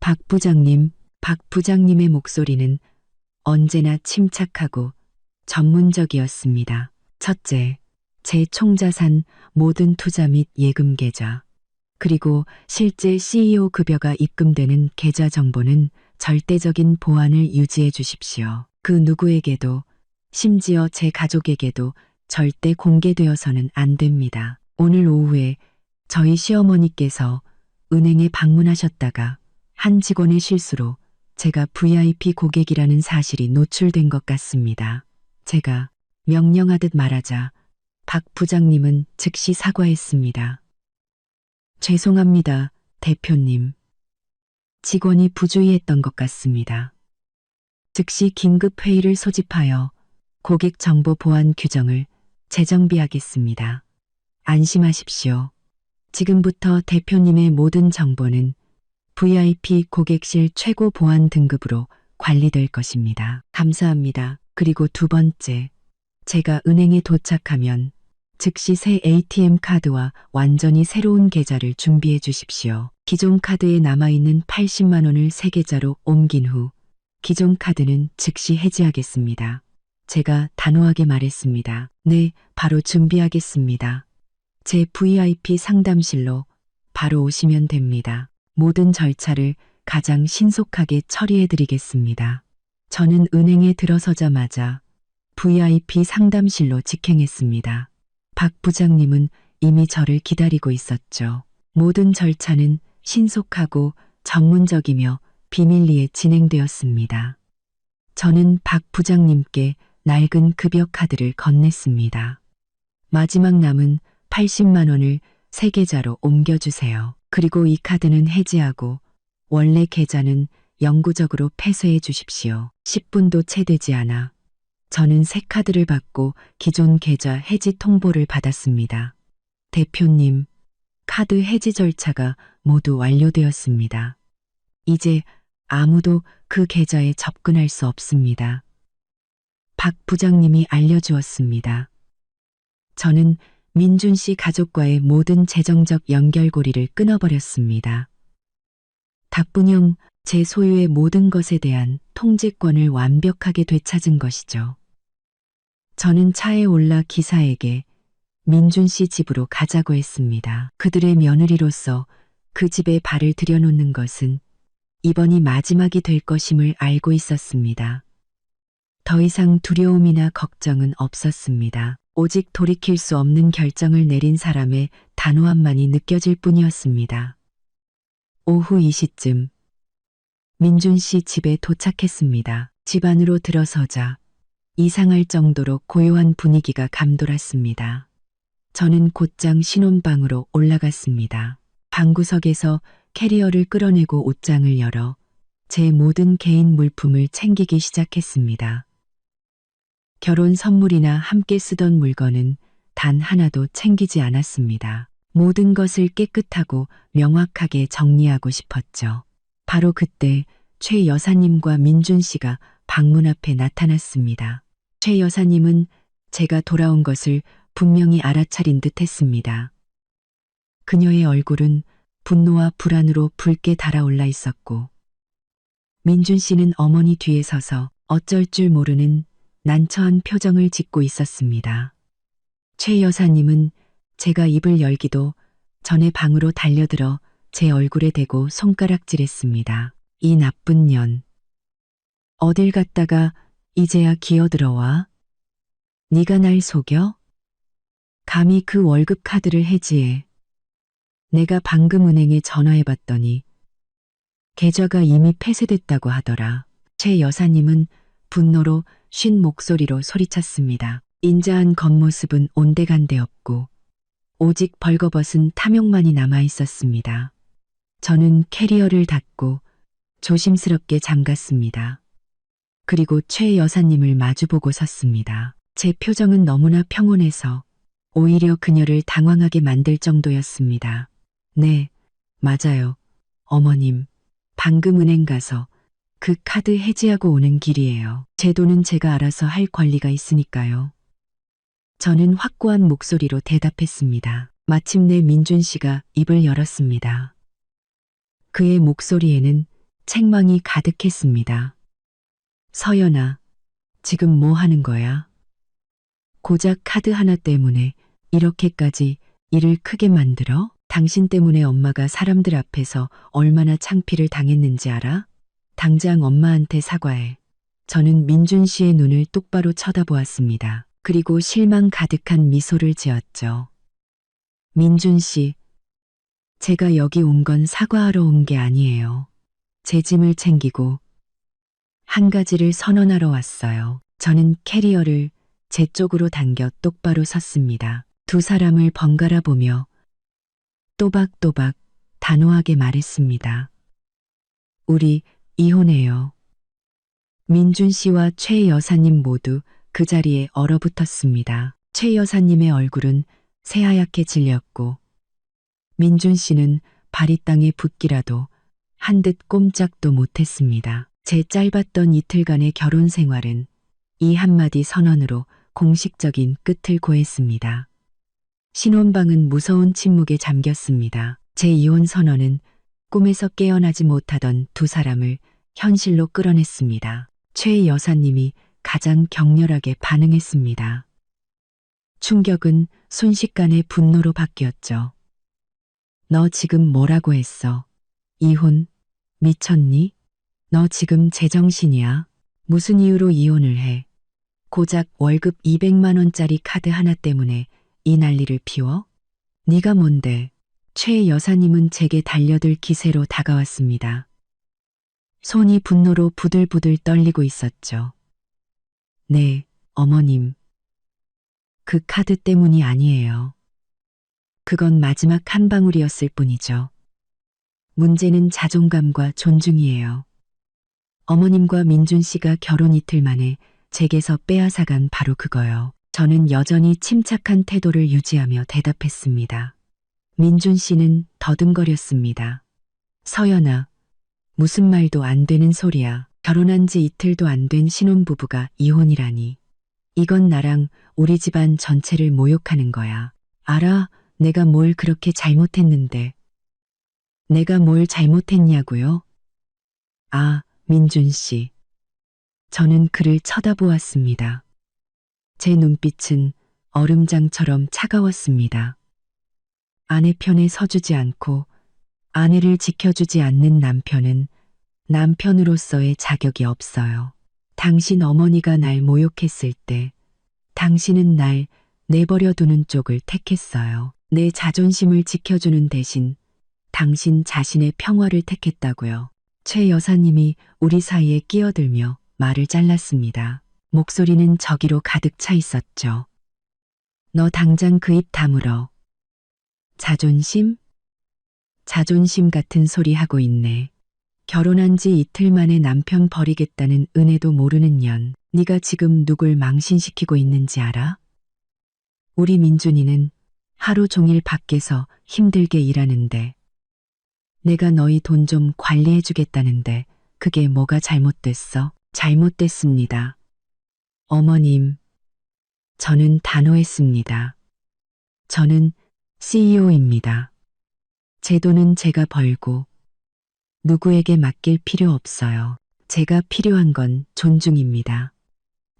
Speaker 1: 박 부장님, 박 부장님의 목소리는 언제나 침착하고 전문적이었습니다. 첫째, 제 총자산 모든 투자 및 예금 계좌, 그리고 실제 CEO 급여가 입금되는 계좌 정보는 절대적인 보안을 유지해 주십시오. 그 누구에게도, 심지어 제 가족에게도 절대 공개되어서는 안 됩니다. 오늘 오후에 저희 시어머니께서 은행에 방문하셨다가 한 직원의 실수로 제가 VIP 고객이라는 사실이 노출된 것 같습니다. 제가 명령하듯 말하자 박 부장님은 즉시 사과했습니다. 죄송합니다, 대표님. 직원이 부주의했던 것 같습니다. 즉시 긴급 회의를 소집하여 고객 정보 보안 규정을 재정비하겠습니다. 안심하십시오. 지금부터 대표님의 모든 정보는 VIP 고객실 최고 보안 등급으로 관리될 것입니다. 감사합니다. 그리고 두 번째, 제가 은행에 도착하면 즉시 새 ATM 카드와 완전히 새로운 계좌를 준비해 주십시오. 기존 카드에 남아있는 80만 원을 새 계좌로 옮긴 후 기존 카드는 즉시 해지하겠습니다. 제가 단호하게 말했습니다. 네, 바로 준비하겠습니다. 제 VIP 상담실로 바로 오시면 됩니다. 모든 절차를 가장 신속하게 처리해 드리겠습니다. 저는 은행에 들어서자마자 VIP 상담실로 직행했습니다. 박 부장님은 이미 저를 기다리고 있었죠. 모든 절차는 신속하고 전문적이며 비밀리에 진행되었습니다. 저는 박 부장님께 낡은 급여 카드를 건넸습니다. 마지막 남은 80만 원을 새 계좌로 옮겨주세요. 그리고 이 카드는 해지하고 원래 계좌는 영구적으로 폐쇄해 주십시오. 10분도 채 되지 않아 저는 새 카드를 받고 기존 계좌 해지 통보를 받았습니다. 대표님, 카드 해지 절차가 모두 완료되었습니다. 이제 아무도 그 계좌에 접근할 수 없습니다. 박 부장님이 알려주었습니다. 저는 민준 씨 가족과의 모든 재정적 연결고리를 끊어버렸습니다. 닭분형 제 소유의 모든 것에 대한 통제권을 완벽하게 되찾은 것이죠. 저는 차에 올라 기사에게 민준 씨 집으로 가자고 했습니다. 그들의 며느리로서 그 집에 발을 들여놓는 것은 이번이 마지막이 될 것임을 알고 있었습니다. 더 이상 두려움이나 걱정은 없었습니다. 오직 돌이킬 수 없는 결정을 내린 사람의 단호함만이 느껴질 뿐이었습니다. 오후 2시쯤 민준 씨 집에 도착했습니다. 집 안으로 들어서자 이상할 정도로 고요한 분위기가 감돌았습니다. 저는 곧장 신혼방으로 올라갔습니다. 방구석에서 캐리어를 끌어내고 옷장을 열어 제 모든 개인 물품을 챙기기 시작했습니다. 결혼 선물이나 함께 쓰던 물건은 단 하나도 챙기지 않았습니다. 모든 것을 깨끗하고 명확하게 정리하고 싶었죠. 바로 그때 최 여사님과 민준 씨가 방문 앞에 나타났습니다. 최 여사님은 제가 돌아온 것을 분명히 알아차린 듯 했습니다. 그녀의 얼굴은 분노와 불안으로 붉게 달아올라 있었고, 민준 씨는 어머니 뒤에 서서 어쩔 줄 모르는 난처한 표정을 짓고 있었습니다. 최 여사님은 제가 입을 열기도 전에 방으로 달려들어 제 얼굴에 대고 손가락질했습니다. 이 나쁜 년. 어딜 갔다가 이제야 기어들어와? 네가 날 속여? 감히 그 월급 카드를 해지해. 내가 방금 은행에 전화해봤더니 계좌가 이미 폐쇄됐다고 하더라. 최 여사님은 분노로 쉰 목소리로 소리쳤습니다. 인자한 겉모습은 온데간데 없고 오직 벌거벗은 탐욕만이 남아있었습니다. 저는 캐리어를 닫고 조심스럽게 잠갔습니다. 그리고 최 여사님을 마주보고 섰습니다. 제 표정은 너무나 평온해서 오히려 그녀를 당황하게 만들 정도였습니다. 네, 맞아요. 어머님, 방금 은행 가서 그 카드 해지하고 오는 길이에요. 제 돈은 제가 알아서 할 권리가 있으니까요. 저는 확고한 목소리로 대답했습니다. 마침내 민준 씨가 입을 열었습니다. 그의 목소리에는 책망이 가득했습니다. 서연아, 지금 뭐 하는 거야? 고작 카드 하나 때문에 이렇게까지 일을 크게 만들어? 당신 때문에 엄마가 사람들 앞에서 얼마나 창피를 당했는지 알아? 당장 엄마한테 사과해. 저는 민준 씨의 눈을 똑바로 쳐다보았습니다. 그리고 실망 가득한 미소를 지었죠. 민준 씨, 제가 여기 온 건 사과하러 온 게 아니에요. 제 짐을 챙기고 한 가지를 선언하러 왔어요. 저는 캐리어를 제 쪽으로 당겨 똑바로 섰습니다. 두 사람을 번갈아 보며 또박또박 단호하게 말했습니다. 우리 이혼해요. 민준 씨와 최 여사님 모두 그 자리에 얼어붙었습니다. 최 여사님의 얼굴은 새하얗게 질렸고 민준 씨는 발이 땅에 붙기라도 한 듯 꼼짝도 못했습니다. 제 짧았던 이틀간의 결혼 생활은 이 한마디 선언으로 공식적인 끝을 고했습니다. 신혼방은 무서운 침묵에 잠겼습니다. 제 이혼 선언은 꿈에서 깨어나지 못하던 두 사람을 현실로 끌어냈습니다. 최 여사님이 가장 격렬하게 반응했습니다. 충격은 순식간에 분노로 바뀌었죠. 너 지금 뭐라고 했어? 이혼? 미쳤니? 너 지금 제정신이야? 무슨 이유로 이혼을 해? 고작 월급 200만 원짜리 카드 하나 때문에 이 난리를 피워? 네가 뭔데? 최 여사님은 제게 달려들 기세로 다가왔습니다. 손이 분노로 부들부들 떨리고 있었죠. 네, 어머님. 그 카드 때문이 아니에요. 그건 마지막 한 방울이었을 뿐이죠. 문제는 자존감과 존중이에요. 어머님과 민준 씨가 결혼 이틀 만에 제게서 빼앗아간 바로 그거요. 저는 여전히 침착한 태도를 유지하며 대답했습니다. 민준 씨는 더듬거렸습니다. 서연아, 무슨 말도 안 되는 소리야. 결혼한 지 이틀도 안 된 신혼부부가 이혼이라니. 이건 나랑 우리 집안 전체를 모욕하는 거야. 알아, 내가 뭘 그렇게 잘못했는데. 내가 뭘 잘못했냐고요? 아, 민준 씨. 저는 그를 쳐다보았습니다. 제 눈빛은 얼음장처럼 차가웠습니다. 아내 편에 서주지 않고 아내를 지켜주지 않는 남편은 남편으로서의 자격이 없어요. 당신 어머니가 날 모욕했을 때 당신은 날 내버려 두는 쪽을 택했어요. 내 자존심을 지켜주는 대신 당신 자신의 평화를 택했다고요. 최 여사님이 우리 사이에 끼어들며 말을 잘랐습니다. 목소리는 저기로 가득 차 있었죠. 너 당장 그 입 다물어. 자존심? 자존심 같은 소리 하고 있네. 결혼한 지 이틀 만에 남편 버리겠다는 은혜도 모르는 년. 네가 지금 누굴 망신시키고 있는지 알아? 우리 민준이는 하루 종일 밖에서 힘들게 일하는데 내가 너희 돈 좀 관리해 주겠다는데 그게 뭐가 잘못됐어? 잘못됐습니다. 어머님, 저는 단호했습니다. 저는 CEO입니다. 제 돈은 제가 벌고 누구에게 맡길 필요 없어요. 제가 필요한 건 존중입니다.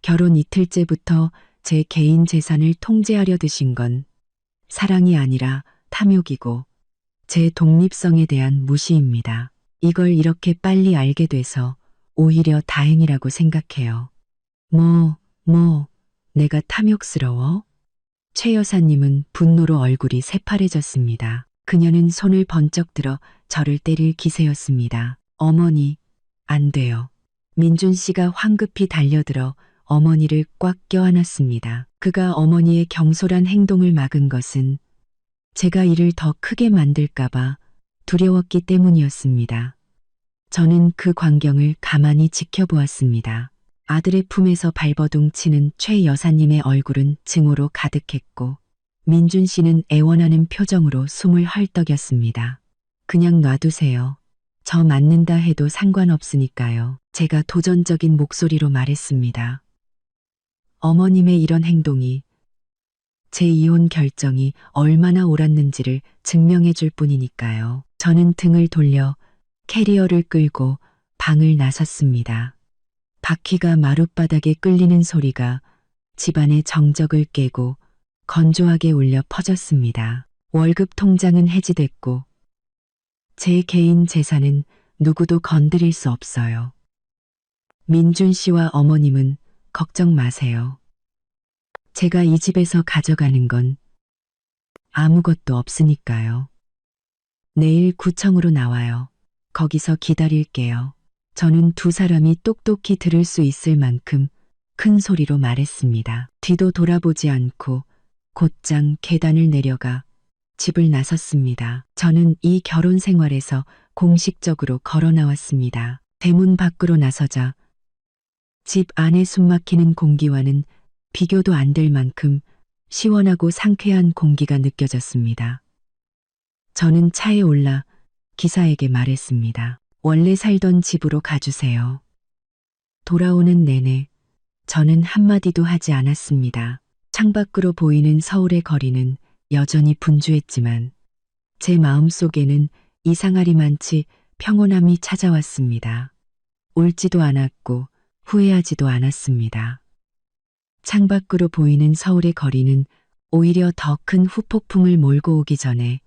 Speaker 1: 결혼 이틀째부터 제 개인 재산을 통제하려 드신 건 사랑이 아니라 탐욕이고 제 독립성에 대한 무시입니다. 이걸 이렇게 빨리 알게 돼서 오히려 다행이라고 생각해요. 내가 탐욕스러워? 최 여사님은 분노로 얼굴이 새파래졌습니다. 그녀는 손을 번쩍 들어 저를 때릴 기세였습니다. 어머니, 안 돼요. 민준 씨가 황급히 달려들어 어머니를 꽉 껴안았습니다. 그가 어머니의 경솔한 행동을 막은 것은 제가 일을 더 크게 만들까봐 두려웠기 때문이었습니다. 저는 그 광경을 가만히 지켜보았습니다. 아들의 품에서 발버둥 치는 최 여사님의 얼굴은 증오로 가득했고 민준 씨는 애원하는 표정으로 숨을 헐떡였습니다. 그냥 놔두세요. 저 맞는다 해도 상관없으니까요. 제가 도전적인 목소리로 말했습니다. 어머님의 이런 행동이 제 이혼 결정이 얼마나 옳았는지를 증명해 줄 뿐이니까요. 저는 등을 돌려 캐리어를 끌고 방을 나섰습니다. 바퀴가 마룻바닥에 끌리는 소리가 집안의 정적을 깨고 건조하게 울려 퍼졌습니다. 월급 통장은 해지됐고 제 개인 재산은 누구도 건드릴 수 없어요. 민준 씨와 어머님은 걱정 마세요. 제가 이 집에서 가져가는 건 아무것도 없으니까요. 내일 구청으로 나와요. 거기서 기다릴게요. 저는 두 사람이 똑똑히 들을 수 있을 만큼 큰 소리로 말했습니다. 뒤도 돌아보지 않고 곧장 계단을 내려가 집을 나섰습니다. 저는 이 결혼 생활에서 공식적으로 걸어 나왔습니다. 대문 밖으로 나서자 집 안에 숨막히는 공기와는 비교도 안 될 만큼 시원하고 상쾌한 공기가 느껴졌습니다. 저는 차에 올라 기사에게 말했습니다. 원래 살던 집으로 가주세요. 돌아오는 내내 저는 한마디도 하지 않았습니다. 창밖으로 보이는 서울의 거리는 여전히 분주했지만 제 마음속에는 이상하리만치 평온함이 찾아왔습니다. 울지도 않았고 후회하지도 않았습니다. 창밖으로 보이는 서울의 거리는 오히려 더 큰 후폭풍을 몰고 오기 전에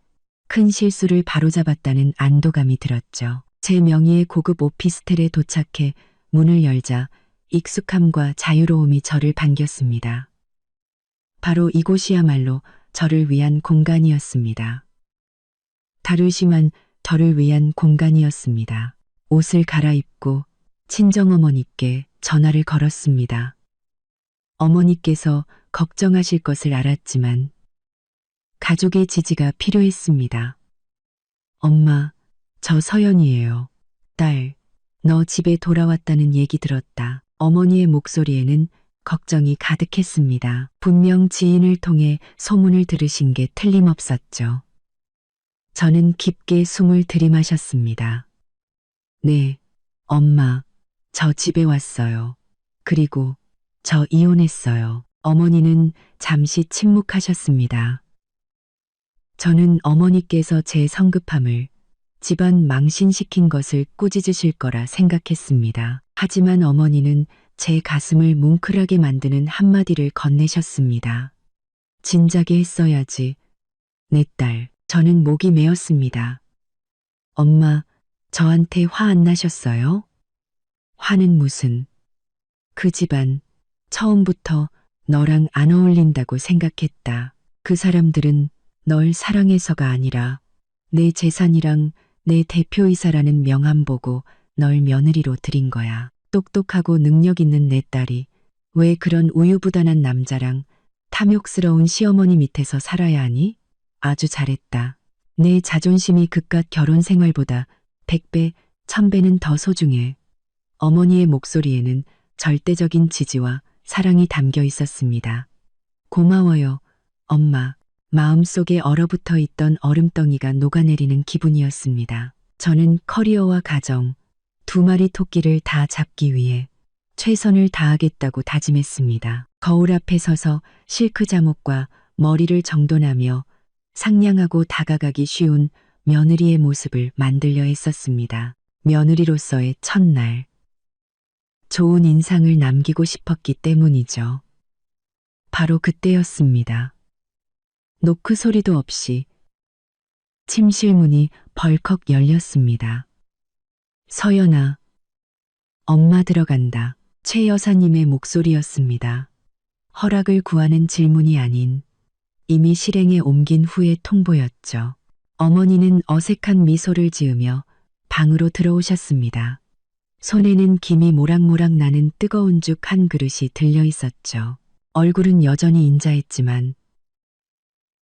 Speaker 1: 큰 실수를 바로잡았다는 안도감이 들었죠. 제 명의의 고급 오피스텔에 도착해 문을 열자 익숙함과 자유로움이 저를 반겼습니다. 바로 이곳이야말로 저를 위한 공간이었습니다. 다르시만 저를 위한 공간이었습니다. 옷을 갈아입고 친정어머니께 전화를 걸었습니다. 어머니께서 걱정하실 것을 알았지만 가족의 지지가 필요했습니다. 엄마, 저 서연이에요. 딸, 너 집에 돌아왔다는 얘기 들었다. 어머니의 목소리에는 걱정이 가득했습니다. 분명 지인을 통해 소문을 들으신 게 틀림없었죠. 저는 깊게 숨을 들이마셨습니다. 네, 엄마, 저 집에 왔어요. 그리고 저 이혼했어요. 어머니는 잠시 침묵하셨습니다. 저는 어머니께서 제 성급함을 집안 망신시킨 것을 꾸짖으실 거라 생각했습니다. 하지만 어머니는 제 가슴을 뭉클하게 만드는 한마디를 건네셨습니다. 진작에 했어야지. 내 딸, 저는 목이 메었습니다. 엄마, 저한테 화 안 나셨어요? 화는 무슨. 그 집안, 처음부터 너랑 안 어울린다고 생각했다. 그 사람들은 널 사랑해서가 아니라 내 재산이랑 내 대표이사라는 명함 보고 널 며느리로 들인 거야. 똑똑하고 능력 있는 내 딸이 왜 그런 우유부단한 남자랑 탐욕스러운 시어머니 밑에서 살아야 하니? 아주 잘했다. 내 자존심이 그깟 결혼 생활보다 100배, 1000배는 더 소중해. 어머니의 목소리에는 절대적인 지지와 사랑이 담겨 있었습니다. 고마워요, 엄마. 마음속에 얼어붙어 있던 얼음덩이가 녹아내리는 기분이었습니다. 저는 커리어와 가정, 두 마리 토끼를 다 잡기 위해 최선을 다하겠다고 다짐했습니다. 거울 앞에 서서 실크 잠옷과 머리를 정돈하며 상냥하고 다가가기 쉬운 며느리의 모습을 만들려 했었습니다. 며느리로서의 첫날. 좋은 인상을 남기고 싶었기 때문이죠. 바로 그때였습니다. 노크 소리도 없이 침실문이 벌컥 열렸습니다. 서연아, 엄마 들어간다. 최 여사님의 목소리였습니다. 허락을 구하는 질문이 아닌 이미 실행에 옮긴 후의 통보였죠. 어머니는 어색한 미소를 지으며 방으로 들어오셨습니다. 손에는 김이 모락모락 나는 뜨거운 죽 한 그릇이 들려 있었죠. 얼굴은 여전히 인자했지만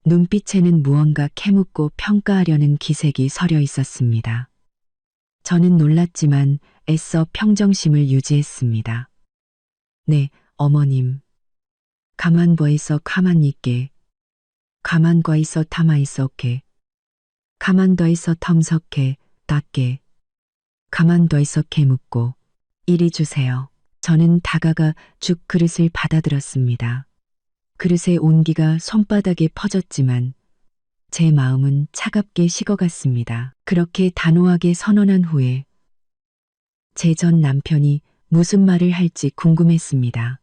Speaker 1: 눈빛에는 무언가 캐묻고 평가하려는 기색이 서려 있었습니다. 저는 놀랐지만 애써 평정심을 유지했습니다. 네, 어머님. 가만 둬있어 가만히 있게. 가만 둬있어 타마 있어게. 가만 둬있어 텀석해 닦게. 가만 둬있어 캐묻고 이리 주세요. 저는 다가가 죽 그릇을 받아들었습니다. 그릇의 온기가 손바닥에 퍼졌지만 제 마음은 차갑게 식어갔습니다. 그렇게 단호하게 선언한 후에 제 전 남편이 무슨 말을 할지 궁금했습니다.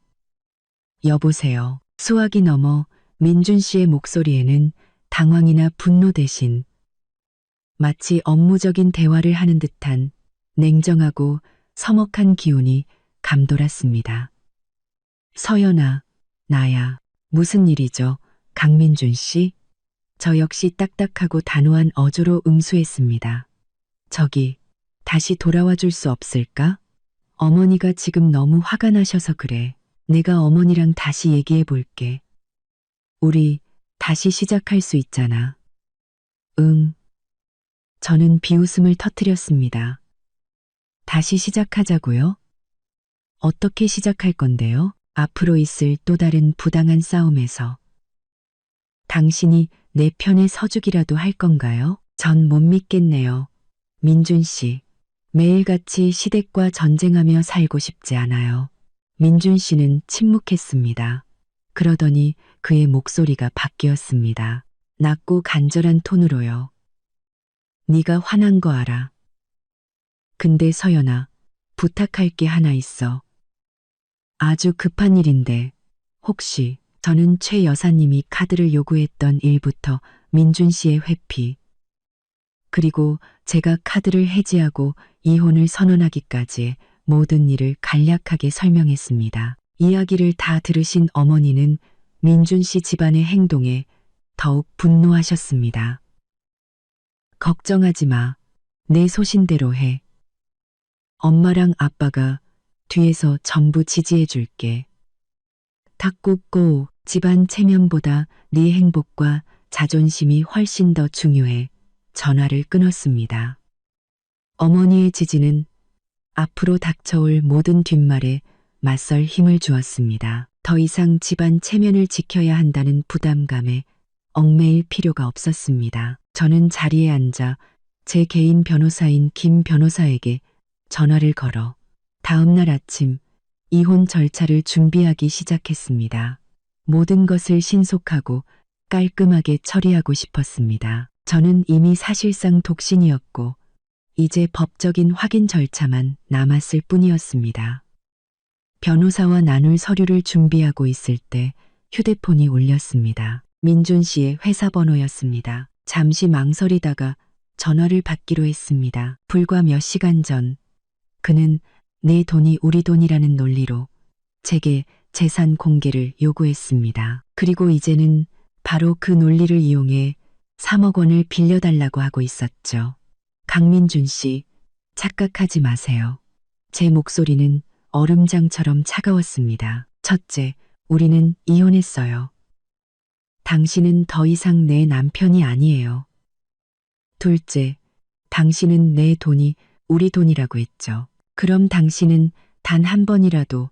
Speaker 1: 여보세요. 수화기 넘어 민준 씨의 목소리에는 당황이나 분노 대신 마치 업무적인 대화를 하는 듯한 냉정하고 서먹한 기운이 감돌았습니다. 서연아, 나야. 무슨 일이죠? 강민준 씨? 저 역시 딱딱하고 단호한 어조로 응수했습니다. 저기, 다시 돌아와 줄 수 없을까? 어머니가 지금 너무 화가 나셔서 그래. 내가 어머니랑 다시 얘기해 볼게. 우리 다시 시작할 수 있잖아. 응. 저는 비웃음을 터뜨렸습니다. 다시 시작하자고요? 어떻게 시작할 건데요? 앞으로 있을 또 다른 부당한 싸움에서. 당신이 내 편에 서주기라도 할 건가요? 전 못 믿겠네요. 민준 씨, 매일같이 시댁과 전쟁하며 살고 싶지 않아요. 민준 씨는 침묵했습니다. 그러더니 그의 목소리가 바뀌었습니다. 낮고 간절한 톤으로요. 네가 화난 거 알아. 근데 서연아, 부탁할 게 하나 있어. 아주 급한 일인데 혹시 저는 최 여사님이 카드를 요구했던 일부터 민준 씨의 회피, 그리고 제가 카드를 해지하고 이혼을 선언하기까지의 모든 일을 간략하게 설명했습니다. 이야기를 다 들으신 어머니는 민준 씨 집안의 행동에 더욱 분노하셨습니다. 걱정하지 마. 내 소신대로 해. 엄마랑 아빠가 뒤에서 전부 지지해 줄게. 탁굽고 집안 체면보다 네 행복과 자존심이 훨씬 더 중요해. 전화를 끊었습니다. 어머니의 지지는 앞으로 닥쳐올 모든 뒷말에 맞설 힘을 주었습니다. 더 이상 집안 체면을 지켜야 한다는 부담감에 얽매일 필요가 없었습니다. 저는 자리에 앉아 제 개인 변호사인 김 변호사에게 전화를 걸어 다음 날 아침 이혼 절차를 준비하기 시작했습니다. 모든 것을 신속하고 깔끔하게 처리하고 싶었습니다. 저는 이미 사실상 독신이었고 이제 법적인 확인 절차만 남았을 뿐이었습니다. 변호사와 나눌 서류를 준비하고 있을 때 휴대폰이 울렸습니다. 민준 씨의 회사 번호였습니다. 잠시 망설이다가 전화를 받기로 했습니다. 불과 몇 시간 전 그는 내 돈이 우리 돈이라는 논리로 제게 재산 공개를 요구했습니다. 그리고 이제는 바로 그 논리를 이용해 3억 원을 빌려달라고 하고 있었죠. 강민준 씨, 착각하지 마세요. 제 목소리는 얼음장처럼 차가웠습니다. 첫째, 우리는 이혼했어요. 당신은 더 이상 내 남편이 아니에요. 둘째, 당신은 내 돈이 우리 돈이라고 했죠. 그럼 당신은 단 한 번이라도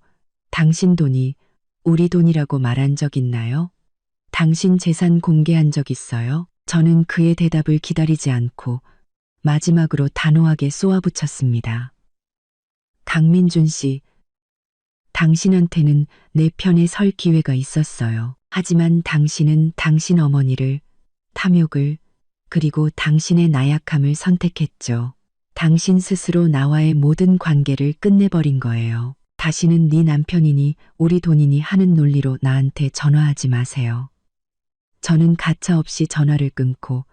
Speaker 1: 당신 돈이 우리 돈이라고 말한 적 있나요? 당신 재산 공개한 적 있어요? 저는 그의 대답을 기다리지 않고 마지막으로 단호하게 쏘아붙였습니다. 강민준 씨, 당신한테는 내 편에 설 기회가 있었어요. 하지만 당신은 당신 어머니를, 탐욕을, 그리고 당신의 나약함을 선택했죠. 당신 스스로 나와의 모든 관계를 끝내버린 거예요. 다시는 네 남편이니 우리 돈이니 하는 논리로 나한테 전화하지 마세요. 저는 가차없이 전화를 끊고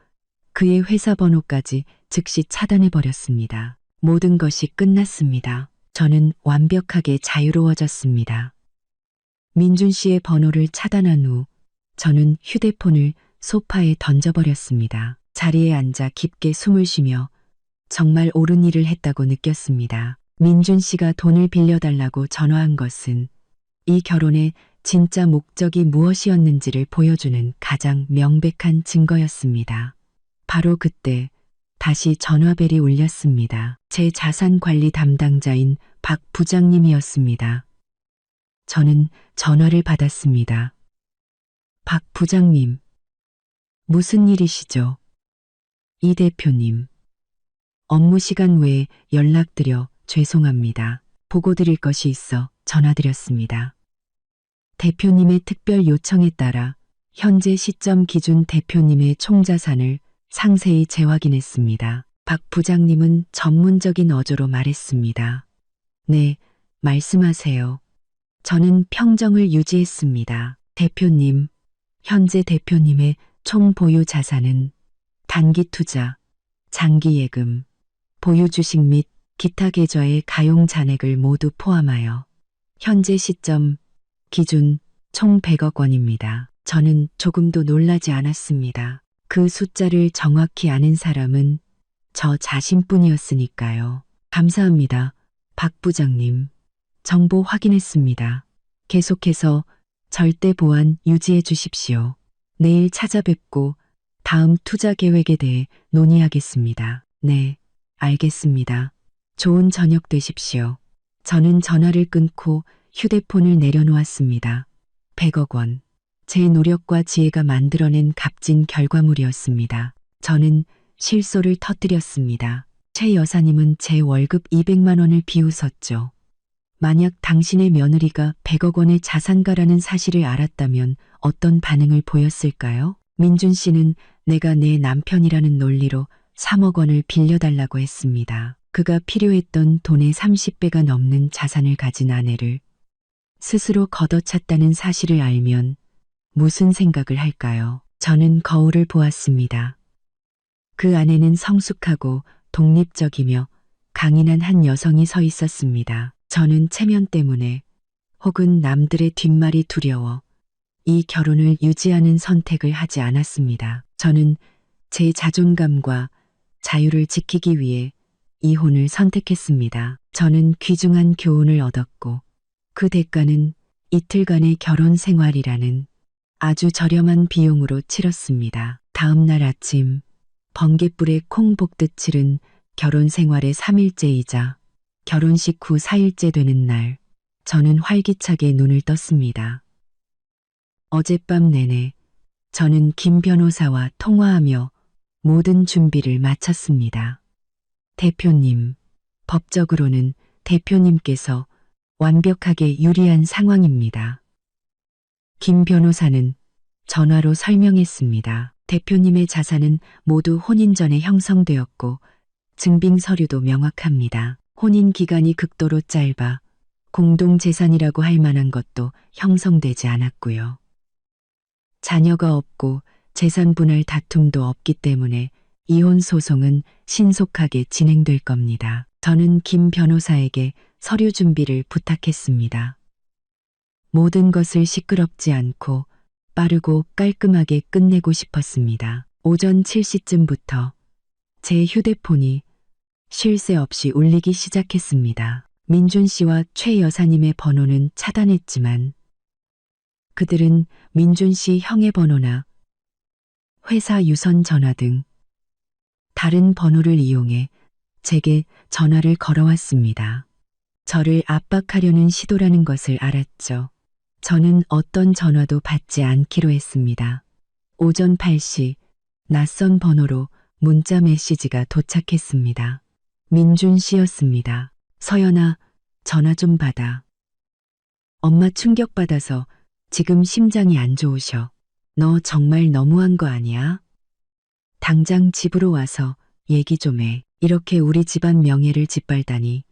Speaker 1: 그의 회사 번호까지 즉시 차단해버렸습니다. 모든 것이 끝났습니다. 저는 완벽하게 자유로워졌습니다. 민준 씨의 번호를 차단한 후 저는 휴대폰을 소파에 던져버렸습니다. 자리에 앉아 깊게 숨을 쉬며 정말 옳은 일을 했다고 느꼈습니다. 민준 씨가 돈을 빌려달라고 전화한 것은 이 결혼의 진짜 목적이 무엇이었는지를 보여주는 가장 명백한 증거였습니다. 바로 그때 다시 전화벨이 울렸습니다. 제 자산관리 담당자인 박 부장님이었습니다. 저는 전화를 받았습니다. 박 부장님, 무슨 일이시죠? 이 대표님, 업무 시간 외에 연락드려 죄송합니다. 보고 드릴 것이 있어 전화드렸습니다. 대표님의 특별 요청에 따라 현재 시점 기준 대표님의 총자산을 상세히 재확인했습니다. 박 부장님은 전문적인 어조로 말했습니다. 네, 말씀하세요. 저는 평정을 유지했습니다. 대표님, 현재 대표님의 총 보유 자산은 단기 투자, 장기 예금, 보유 주식 및 기타 계좌의 가용 잔액을 모두 포함하여 현재 시점 기준 총 100억 원입니다. 저는 조금도 놀라지 않았습니다. 그 숫자를 정확히 아는 사람은 저 자신뿐이었으니까요. 감사합니다. 박 부장님. 정보 확인했습니다. 계속해서 절대 보안 유지해 주십시오. 내일 찾아뵙고 다음 투자 계획에 대해 논의하겠습니다. 네, 알겠습니다. 좋은 저녁 되십시오. 저는 전화를 끊고 휴대폰을 내려놓았습니다. 100억 원. 제 노력과 지혜가 만들어낸 값진 결과물이었습니다. 저는 실소를 터뜨렸습니다. 최 여사님은 제 월급 200만 원을 비웃었죠. 만약 당신의 며느리가 100억 원의 자산가라는 사실을 알았다면 어떤 반응을 보였을까요? 민준 씨는 내가 내 남편이라는 논리로 3억 원을 빌려달라고 했습니다. 그가 필요했던 돈의 30배가 넘는 자산을 가진 아내를 스스로 걷어찼다는 사실을 알면 무슨 생각을 할까요? 저는 거울을 보았습니다. 그 안에는 성숙하고 독립적이며 강인한 한 여성이 서 있었습니다. 저는 체면 때문에 혹은 남들의 뒷말이 두려워 이 결혼을 유지하는 선택을 하지 않았습니다. 저는 제 자존감과 자유를 지키기 위해 이혼을 선택했습니다. 저는 귀중한 교훈을 얻었고 그 대가는 이틀간의 결혼 생활이라는 아주 저렴한 비용으로 치렀습니다. 다음 날 아침 번갯불에 콩 볶듯 치른 결혼 생활의 3일째이자 결혼식 후 4일째 되는 날 저는 활기차게 눈을 떴습니다. 어젯밤 내내 저는 김 변호사와 통화하며 모든 준비를 마쳤습니다. 대표님, 법적으로는 대표님께서 완벽하게 유리한 상황입니다. 김 변호사는 전화로 설명했습니다. 대표님의 자산은 모두 혼인 전에 형성되었고 증빙 서류도 명확합니다. 혼인 기간이 극도로 짧아 공동재산이라고 할 만한 것도 형성되지 않았고요. 자녀가 없고 재산 분할 다툼도 없기 때문에 이혼 소송은 신속하게 진행될 겁니다. 저는 김 변호사에게 서류 준비를 부탁했습니다. 모든 것을 시끄럽지 않고 빠르고 깔끔하게 끝내고 싶었습니다. 오전 7시쯤부터 제 휴대폰이 쉴 새 없이 울리기 시작했습니다. 민준 씨와 최 여사님의 번호는 차단했지만 그들은 민준 씨 형의 번호나 회사 유선 전화 등 다른 번호를 이용해 제게 전화를 걸어왔습니다. 저를 압박하려는 시도라는 것을 알았죠. 저는 어떤 전화도 받지 않기로 했습니다. 오전 8시 낯선 번호로 문자 메시지가 도착했습니다. 민준 씨였습니다. 서연아, 전화 좀 받아. 엄마 충격받아서 지금 심장이 안 좋으셔. 너 정말 너무한 거 아니야? 당장 집으로 와서 얘기 좀 해. 이렇게 우리 집안 명예를 짓밟다니.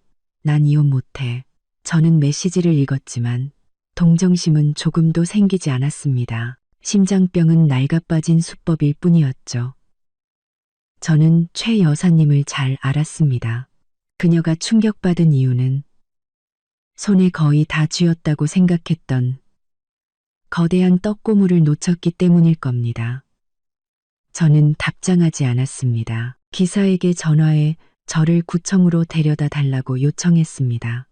Speaker 1: 난 이혼 못해. 저는 메시지를 읽었지만 동정심은 조금도 생기지 않았습니다. 심장병은 낡아빠진 수법일 뿐이었죠. 저는 최 여사님을 잘 알았습니다. 그녀가 충격받은 이유는 손에 거의 다 쥐었다고 생각했던 거대한 떡고물을 놓쳤기 때문일 겁니다. 저는 답장하지 않았습니다. 기사에게 전화해 저를 구청으로 데려다 달라고 요청했습니다.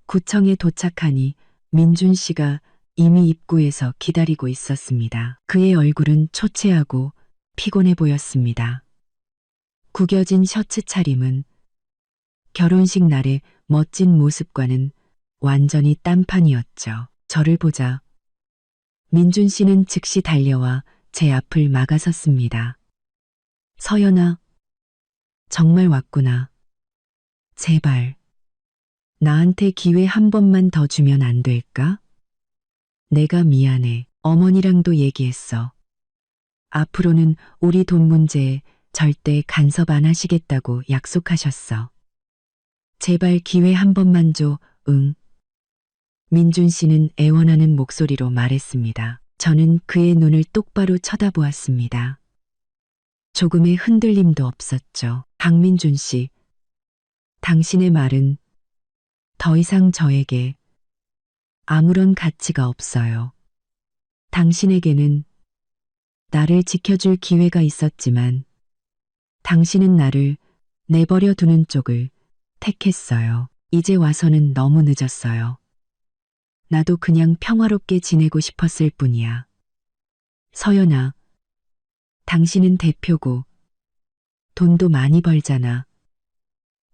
Speaker 1: 구청에 도착하니 민준 씨가 이미 입구에서 기다리고 있었습니다. 그의 얼굴은 초췌하고 피곤해 보였습니다. 구겨진 셔츠 차림은 결혼식 날의 멋진 모습과는 완전히 딴판이었죠. 저를 보자 민준 씨는 즉시 달려와 제 앞을 막아섰습니다. 서연아, 정말 왔구나. 제발, 나한테 기회 한 번만 더 주면 안 될까? 내가 미안해. 어머니랑도 얘기했어. 앞으로는 우리 돈 문제에 절대 간섭 안 하시겠다고 약속하셨어. 제발 기회 한 번만 줘, 응. 민준 씨는 애원하는 목소리로 말했습니다. 저는 그의 눈을 똑바로 쳐다보았습니다. 조금의 흔들림도 없었죠. 강민준 씨, 당신의 말은 더 이상 저에게 아무런 가치가 없어요. 당신에게는 나를 지켜줄 기회가 있었지만 당신은 나를 내버려 두는 쪽을 택했어요. 이제 와서는 너무 늦었어요. 나도 그냥 평화롭게 지내고 싶었을 뿐이야. 서연아, 당신은 대표고 돈도 많이 벌잖아.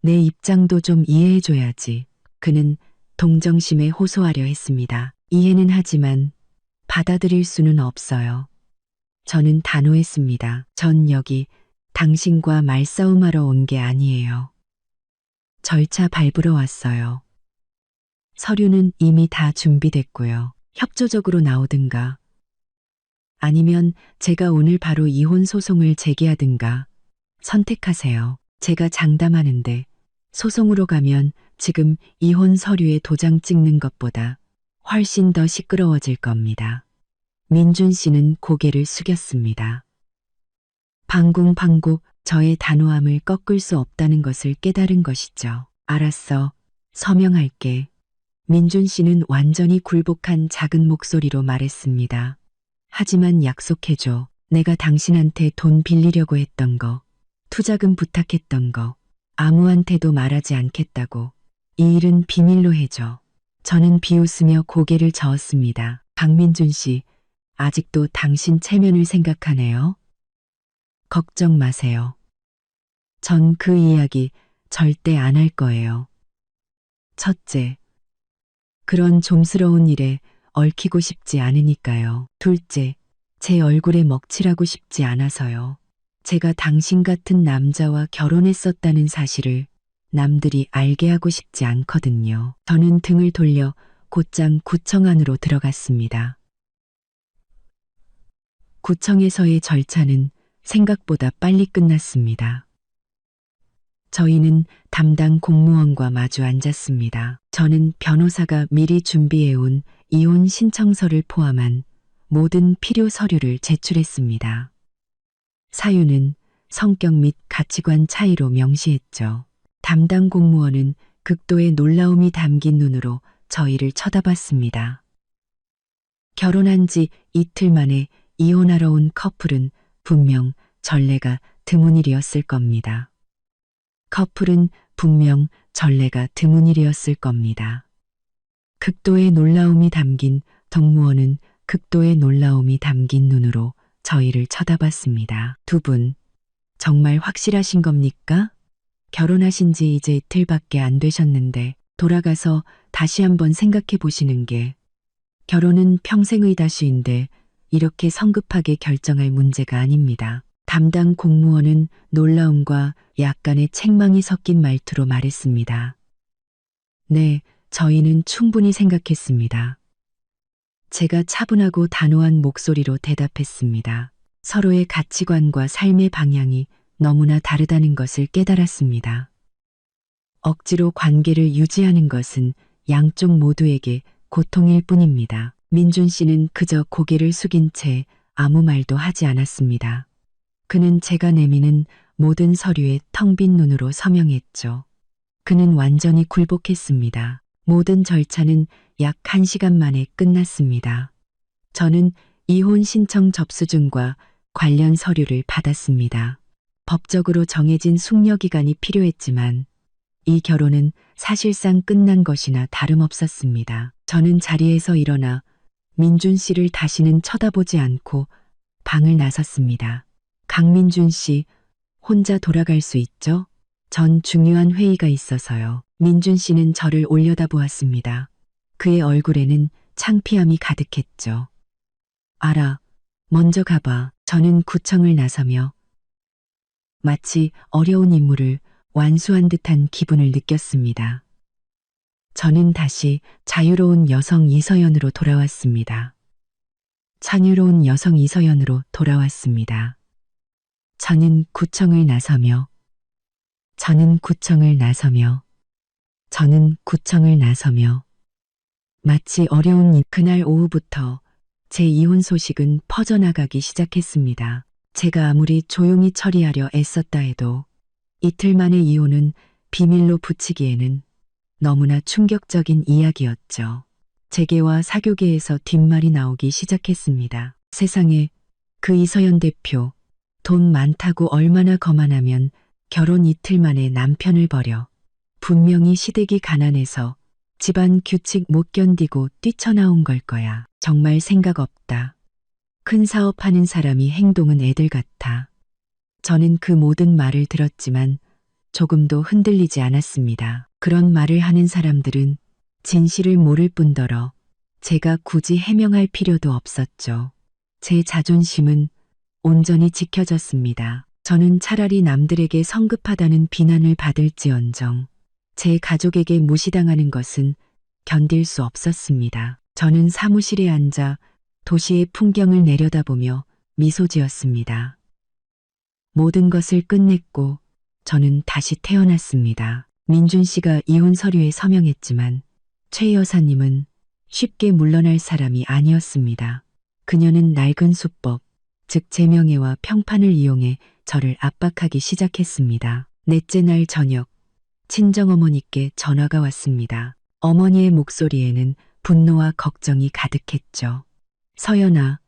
Speaker 1: 내 입장도 좀 이해해줘야지. 그는 동정심에 호소하려 했습니다. 이해는 하지만 받아들일 수는 없어요. 저는 단호했습니다. 전 여기 당신과 말싸움하러 온 게 아니에요. 절차 밟으러 왔어요. 서류는 이미 다 준비됐고요. 협조적으로 나오든가 아니면 제가 오늘 바로 이혼 소송을 제기하든가 선택하세요. 제가 장담하는데 소송으로 가면 지금 이혼 서류에 도장 찍는 것보다 훨씬 더 시끄러워질 겁니다. 민준 씨는 고개를 숙였습니다. 방궁방곡 저의 단호함을 꺾을 수 없다는 것을 깨달은 것이죠. 알았어. 서명할게. 민준 씨는 완전히 굴복한 작은 목소리로 말했습니다. 하지만 약속해줘. 내가 당신한테 돈 빌리려고 했던 거, 투자금 부탁했던 거, 아무한테도 말하지 않겠다고. 이 일은 비밀로 해줘. 저는 비웃으며 고개를 저었습니다. 강민준 씨, 아직도 당신 체면을 생각하네요. 걱정 마세요. 전 그 이야기 절대 안 할 거예요. 첫째, 그런 좀스러운 일에 얽히고 싶지 않으니까요. 둘째, 제 얼굴에 먹칠하고 싶지 않아서요. 제가 당신 같은 남자와 결혼했었다는 사실을 남들이 알게 하고 싶지 않거든요. 저는 등을 돌려 곧장 구청 안으로 들어갔습니다. 구청에서의 절차는 생각보다 빨리 끝났습니다. 저희는 담당 공무원과 마주 앉았습니다. 저는 변호사가 미리 준비해온 이혼 신청서를 포함한 모든 필요 서류를 제출했습니다. 사유는 성격 및 가치관 차이로 명시했죠. 담당 공무원은 극도의 놀라움이 담긴 눈으로 저희를 쳐다봤습니다. 결혼한 지 이틀 만에 이혼하러 온 커플은 분명 전례가 드문 일이었을 겁니다. 커플은 분명 전례가 드문 일이었을 겁니다. 극도의 놀라움이 담긴 덕무원은 극도의 놀라움이 담긴 눈으로 저희를 쳐다봤습니다. 두 분, 정말 확실하신 겁니까? 결혼하신 지 이제 이틀밖에 안 되셨는데 돌아가서 다시 한번 생각해 보시는 게 결혼은 평생의 다시인데 이렇게 성급하게 결정할 문제가 아닙니다. 담당 공무원은 놀라움과 약간의 책망이 섞인 말투로 말했습니다. 네, 저희는 충분히 생각했습니다. 제가 차분하고 단호한 목소리로 대답했습니다. 서로의 가치관과 삶의 방향이 너무나 다르다는 것을 깨달았습니다. 억지로 관계를 유지하는 것은 양쪽 모두에게 고통일 뿐입니다. 민준 씨는 그저 고개를 숙인 채 아무 말도 하지 않았습니다. 그는 제가 내미는 모든 서류에 텅 빈 눈으로 서명했죠. 그는 완전히 굴복했습니다. 모든 절차는 약 1시간 만에 끝났습니다. 저는 이혼 신청 접수증과 관련 서류를 받았습니다. 법적으로 정해진 숙려 기간이 필요했지만 이 결혼은 사실상 끝난 것이나 다름없었습니다. 저는 자리에서 일어나 민준 씨를 다시는 쳐다보지 않고 방을 나섰습니다. 강민준 씨, 혼자 돌아갈 수 있죠? 전 중요한 회의가 있어서요. 민준 씨는 저를 올려다보았습니다. 그의 얼굴에는 창피함이 가득했죠. 알아, 먼저 가봐. 저는 구청을 나서며 마치 어려운 임무를 완수한 듯한 기분을 느꼈습니다. 저는 다시 자유로운 여성 이서연으로 돌아왔습니다. 자유로운 여성 이서연으로 돌아왔습니다. 저는 구청을 나서며 저는 구청을 나서며 마치 어려운 일. 그날 오후부터 제 이혼 소식은 퍼져나가기 시작했습니다. 제가 아무리 조용히 처리하려 애썼다 해도 이틀 만의 이혼은 비밀로 붙이기에는 너무나 충격적인 이야기였죠. 재계와 사교계에서 뒷말이 나오기 시작했습니다. 세상에, 그 이서연 대표, 돈 많다고 얼마나 거만하면 결혼 이틀 만에 남편을 버려. 분명히 시댁이 가난해서 집안 규칙 못 견디고 뛰쳐나온 걸 거야. 정말 생각 없다. 큰 사업하는 사람이 행동은 애들 같아. 저는 그 모든 말을 들었지만 조금도 흔들리지 않았습니다. 그런 말을 하는 사람들은 진실을 모를 뿐더러 제가 굳이 해명할 필요도 없었죠. 제 자존심은 온전히 지켜졌습니다. 저는 차라리 남들에게 성급하다는 비난을 받을지언정 제 가족에게 무시당하는 것은 견딜 수 없었습니다. 저는 사무실에 앉아 도시의 풍경을 내려다보며 미소 지었습니다. 모든 것을 끝냈고 저는 다시 태어났습니다. 민준 씨가 이혼 서류에 서명했지만 최 여사님은 쉽게 물러날 사람이 아니었습니다. 그녀는 낡은 수법, 즉 제명예와 평판을 이용해 저를 압박하기 시작했습니다. 넷째 날 저녁, 친정어머니께 전화가 왔습니다. 어머니의 목소리에는 분노와 걱정이 가득했죠. 서연아,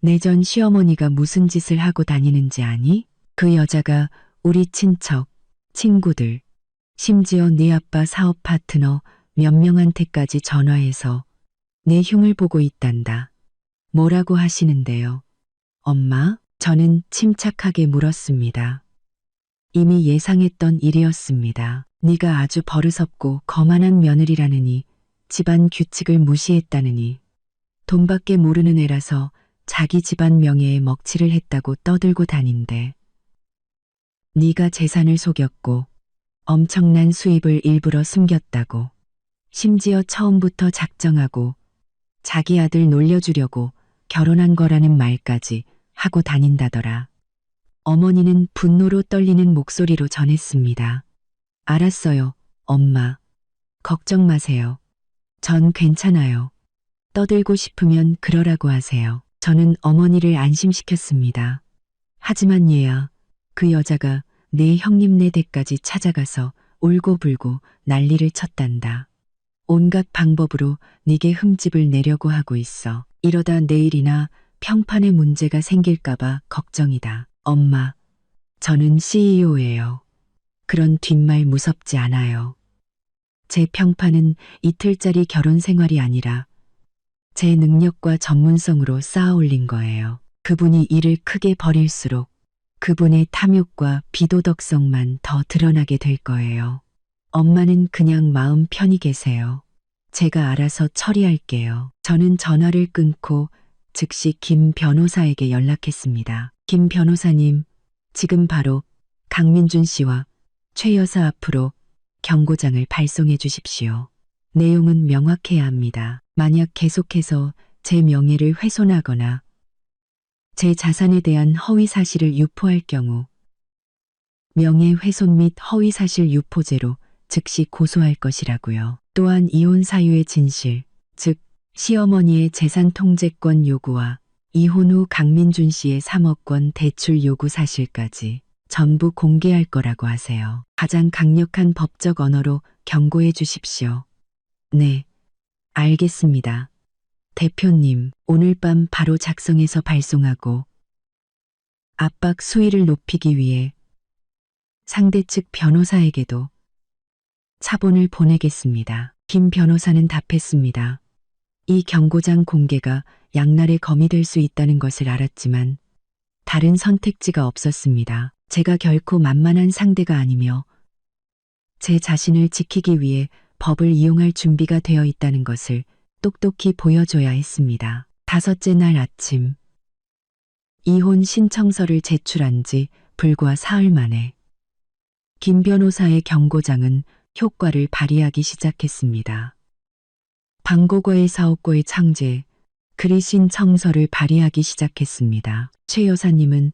Speaker 1: 내 전 시어머니가 무슨 짓을 하고 다니는지 아니? 그 여자가 우리 친척, 친구들, 심지어 네 아빠 사업 파트너 몇 명한테까지 전화해서 내 흉을 보고 있단다. 뭐라고 하시는데요? 엄마? 저는 침착하게 물었습니다. 이미 예상했던 일이었습니다. 네가 아주 버릇없고 거만한 며느리라느니, 집안 규칙을 무시했다느니, 돈밖에 모르는 애라서 자기 집안 명예에 먹칠을 했다고 떠들고 다닌대. 네가 재산을 속였고 엄청난 수입을 일부러 숨겼다고. 심지어 처음부터 작정하고 자기 아들 놀려주려고 결혼한 거라는 말까지 하고 다닌다더라. 어머니는 분노로 떨리는 목소리로 전했습니다. 알았어요, 엄마. 걱정 마세요. 전 괜찮아요. 떠들고 싶으면 그러라고 하세요. 저는 어머니를 안심시켰습니다. 하지만 얘야, 그 여자가 내 형님네 댁까지 찾아가서 울고불고 난리를 쳤단다. 온갖 방법으로 네게 흠집을 내려고 하고 있어. 이러다 내일이나 평판에 문제가 생길까봐 걱정이다. 엄마, 저는 CEO예요. 그런 뒷말 무섭지 않아요. 제 평판은 이틀짜리 결혼 생활이 아니라 제 능력과 전문성으로 쌓아 올린 거예요. 그분이 일을 크게 벌일수록 그분의 탐욕과 비도덕성만 더 드러나게 될 거예요. 엄마는 그냥 마음 편히 계세요. 제가 알아서 처리할게요. 저는 전화를 끊고 즉시 김 변호사에게 연락했습니다. 김 변호사님, 지금 바로 강민준 씨와 최 여사 앞으로 경고장을 발송해 주십시오. 내용은 명확해야 합니다. 만약 계속해서 제 명예를 훼손하거나 제 자산에 대한 허위 사실을 유포할 경우 명예훼손 및 허위사실 유포죄로 즉시 고소할 것이라고요. 또한 이혼 사유의 진실, 즉 시어머니의 재산 통제권 요구와 이혼 후 강민준 씨의 3억 원 대출 요구 사실까지 전부 공개할 거라고 하세요. 가장 강력한 법적 언어로 경고해 주십시오. 네, 알겠습니다. 대표님, 오늘 밤 바로 작성해서 발송하고 압박 수위를 높이기 위해 상대 측 변호사에게도 차본을 보내겠습니다. 김 변호사는 답했습니다. 이 경고장 공개가 양날의 검이 될 수 있다는 것을 알았지만 다른 선택지가 없었습니다. 제가 결코 만만한 상대가 아니며 제 자신을 지키기 위해 법을 이용할 준비가 되어 있다는 것을 똑똑히 보여줘야 했습니다. 다섯째 날 아침, 이혼 신청서를 제출한 지 불과 사흘 만에 김 변호사의 경고장은 효과를 발휘하기 시작했습니다. 방고거의 사업고의 창제, 그리신 청서를 발휘하기 시작했습니다. 최 여사님은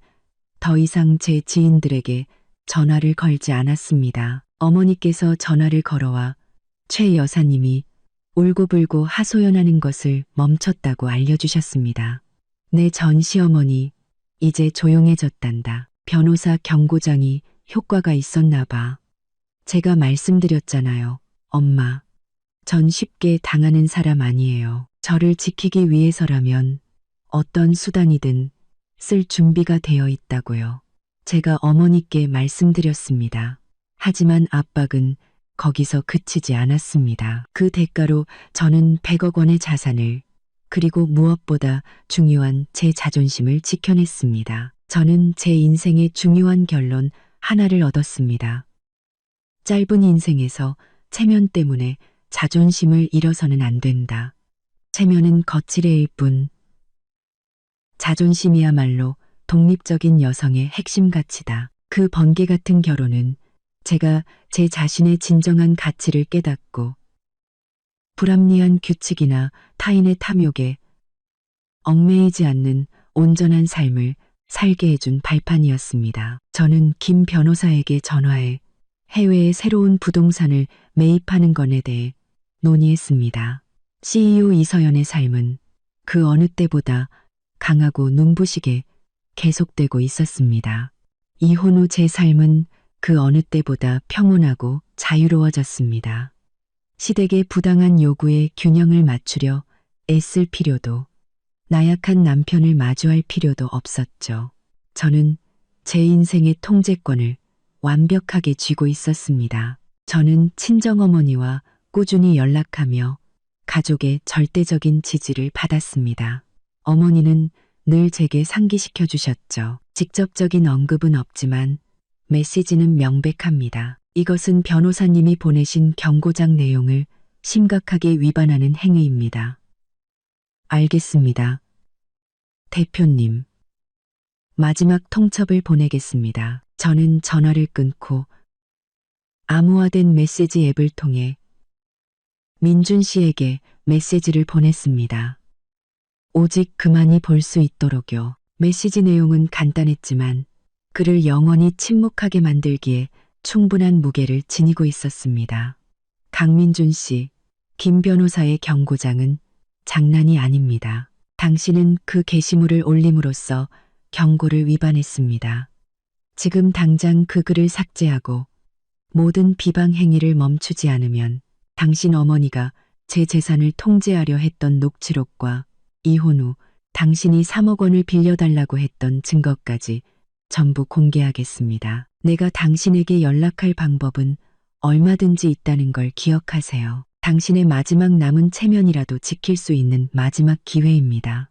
Speaker 1: 더 이상 제 지인들에게 전화를 걸지 않았습니다. 어머니께서 전화를 걸어와 최 여사님이 울고불고 하소연하는 것을 멈췄다고 알려주셨습니다. 내 전 시어머니 이제 조용해졌단다. 변호사 경고장이 효과가 있었나 봐. 제가 말씀드렸잖아요. 엄마, 전 쉽게 당하는 사람 아니에요. 저를 지키기 위해서라면 어떤 수단이든 쓸 준비가 되어 있다고요. 제가 어머니께 말씀드렸습니다. 하지만 압박은 거기서 그치지 않았습니다. 그 대가로 저는 100억 원의 자산을 그리고 무엇보다 중요한 제 자존심을 지켜냈습니다. 저는 제 인생의 중요한 결론 하나를 얻었습니다. 짧은 인생에서 체면 때문에 자존심을 잃어서는 안 된다. 체면은 거칠애일 뿐 자존심이야말로 독립적인 여성의 핵심 가치다. 그 번개 같은 결혼은 제가 제 자신의 진정한 가치를 깨닫고 불합리한 규칙이나 타인의 탐욕에 얽매이지 않는 온전한 삶을 살게 해준 발판이었습니다. 저는 김 변호사에게 전화해 해외의 새로운 부동산을 매입하는 건에 대해 논의했습니다. CEO 이서연의 삶은 그 어느 때보다 강하고 눈부시게 계속되고 있었습니다. 이혼 후 제 삶은 그 어느 때보다 평온하고 자유로워졌습니다. 시댁의 부당한 요구에 균형을 맞추려 애쓸 필요도 나약한 남편을 마주할 필요도 없었죠. 저는 제 인생의 통제권을 완벽하게 쥐고 있었습니다. 저는 친정어머니와 꾸준히 연락하며 가족의 절대적인 지지를 받았습니다. 어머니는 늘 제게 상기시켜 주셨죠. 직접적인 언급은 없지만 메시지는 명백합니다. 이것은 변호사님이 보내신 경고장 내용을 심각하게 위반하는 행위입니다. 알겠습니다. 대표님. 마지막 통첩을 보내겠습니다. 저는 전화를 끊고 암호화된 메시지 앱을 통해 민준 씨에게 메시지를 보냈습니다. 오직 그만이 볼 수 있도록요. 메시지 내용은 간단했지만 그를 영원히 침묵하게 만들기에 충분한 무게를 지니고 있었습니다. 강민준 씨, 김 변호사의 경고장은 장난이 아닙니다. 당신은 그 게시물을 올림으로써 경고를 위반했습니다. 지금 당장 그 글을 삭제하고 모든 비방 행위를 멈추지 않으면 당신 어머니가 제 재산을 통제하려 했던 녹취록과 이혼 후 당신이 3억 원을 빌려달라고 했던 증거까지 전부 공개하겠습니다. 내가 당신에게 연락할 방법은 얼마든지 있다는 걸 기억하세요. 당신의 마지막 남은 체면이라도 지킬 수 있는 마지막 기회입니다.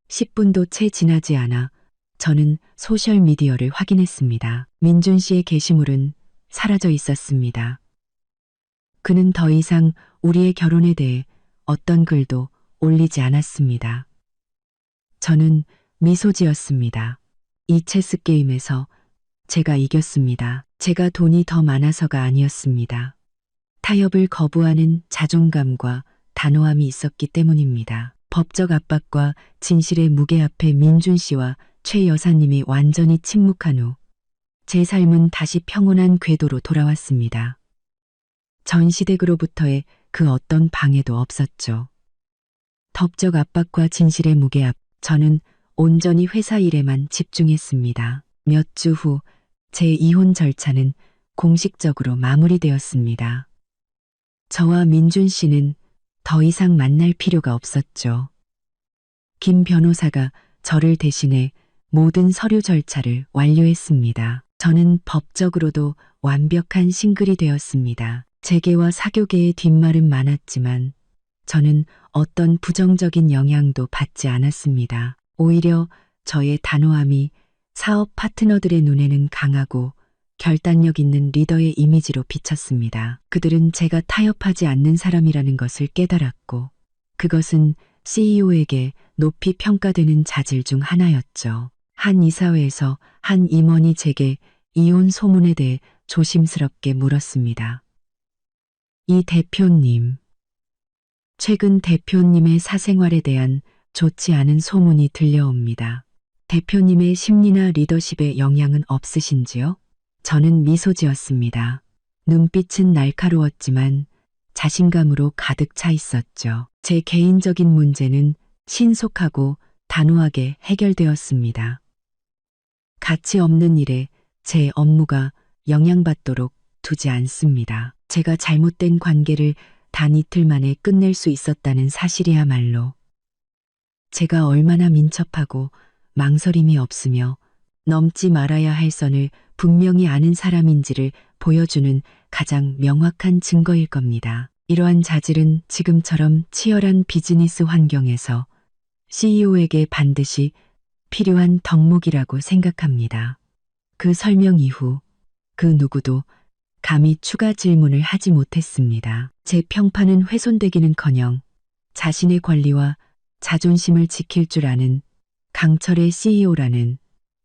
Speaker 1: 10분도 채 지나지 않아 저는 소셜미디어를 확인했습니다. 민준 씨의 게시물은 사라져 있었습니다. 그는 더 이상 우리의 결혼에 대해 어떤 글도 올리지 않았습니다. 저는 미소 지었습니다. 이 체스 게임에서 제가 이겼습니다. 제가 돈이 더 많아서가 아니었습니다. 타협을 거부하는 자존감과 단호함이 있었기 때문입니다. 법적 압박과 진실의 무게 앞에 민준 씨와 최 여사님이 완전히 침묵한 후 제 삶은 다시 평온한 궤도로 돌아왔습니다. 전 시댁으로부터의 그 어떤 방해도 없었죠. 법적 압박과 진실의 무게 앞 저는 온전히 회사 일에만 집중했습니다. 몇 주 후 제 이혼 절차는 공식적으로 마무리되었습니다. 저와 민준 씨는 더 이상 만날 필요가 없었죠. 김 변호사가 저를 대신해 모든 서류 절차를 완료했습니다. 저는 법적으로도 완벽한 싱글이 되었습니다. 재계와 사교계의 뒷말은 많았지만 저는 어떤 부정적인 영향도 받지 않았습니다. 오히려 저의 단호함이 사업 파트너들의 눈에는 강하고 결단력 있는 리더의 이미지로 비쳤습니다. 그들은 제가 타협하지 않는 사람이라는 것을 깨달았고 그것은 CEO에게 높이 평가되는 자질 중 하나였죠. 한 이사회에서 한 임원이 제게 이혼 소문에 대해 조심스럽게 물었습니다. 이 대표님, 최근 대표님의 사생활에 대한 좋지 않은 소문이 들려옵니다. 대표님의 심리나 리더십에 영향은 없으신지요? 저는 미소 지었습니다. 눈빛은 날카로웠지만 자신감으로 가득 차 있었죠. 제 개인적인 문제는 신속하고 단호하게 해결되었습니다. 가치 없는 일에 제 업무가 영향받도록 두지 않습니다. 제가 잘못된 관계를 단 이틀 만에 끝낼 수 있었다는 사실이야말로 제가 얼마나 민첩하고 망설임이 없으며 넘지 말아야 할 선을 분명히 아는 사람인지를 보여주는 가장 명확한 증거일 겁니다. 이러한 자질은 지금처럼 치열한 비즈니스 환경에서 CEO에게 반드시 필요한 덕목이라고 생각합니다. 그 설명 이후 그 누구도 감히 추가 질문을 하지 못했습니다. 제 평판은 훼손되기는커녕 자신의 권리와 자존심을 지킬 줄 아는 강철의 CEO라는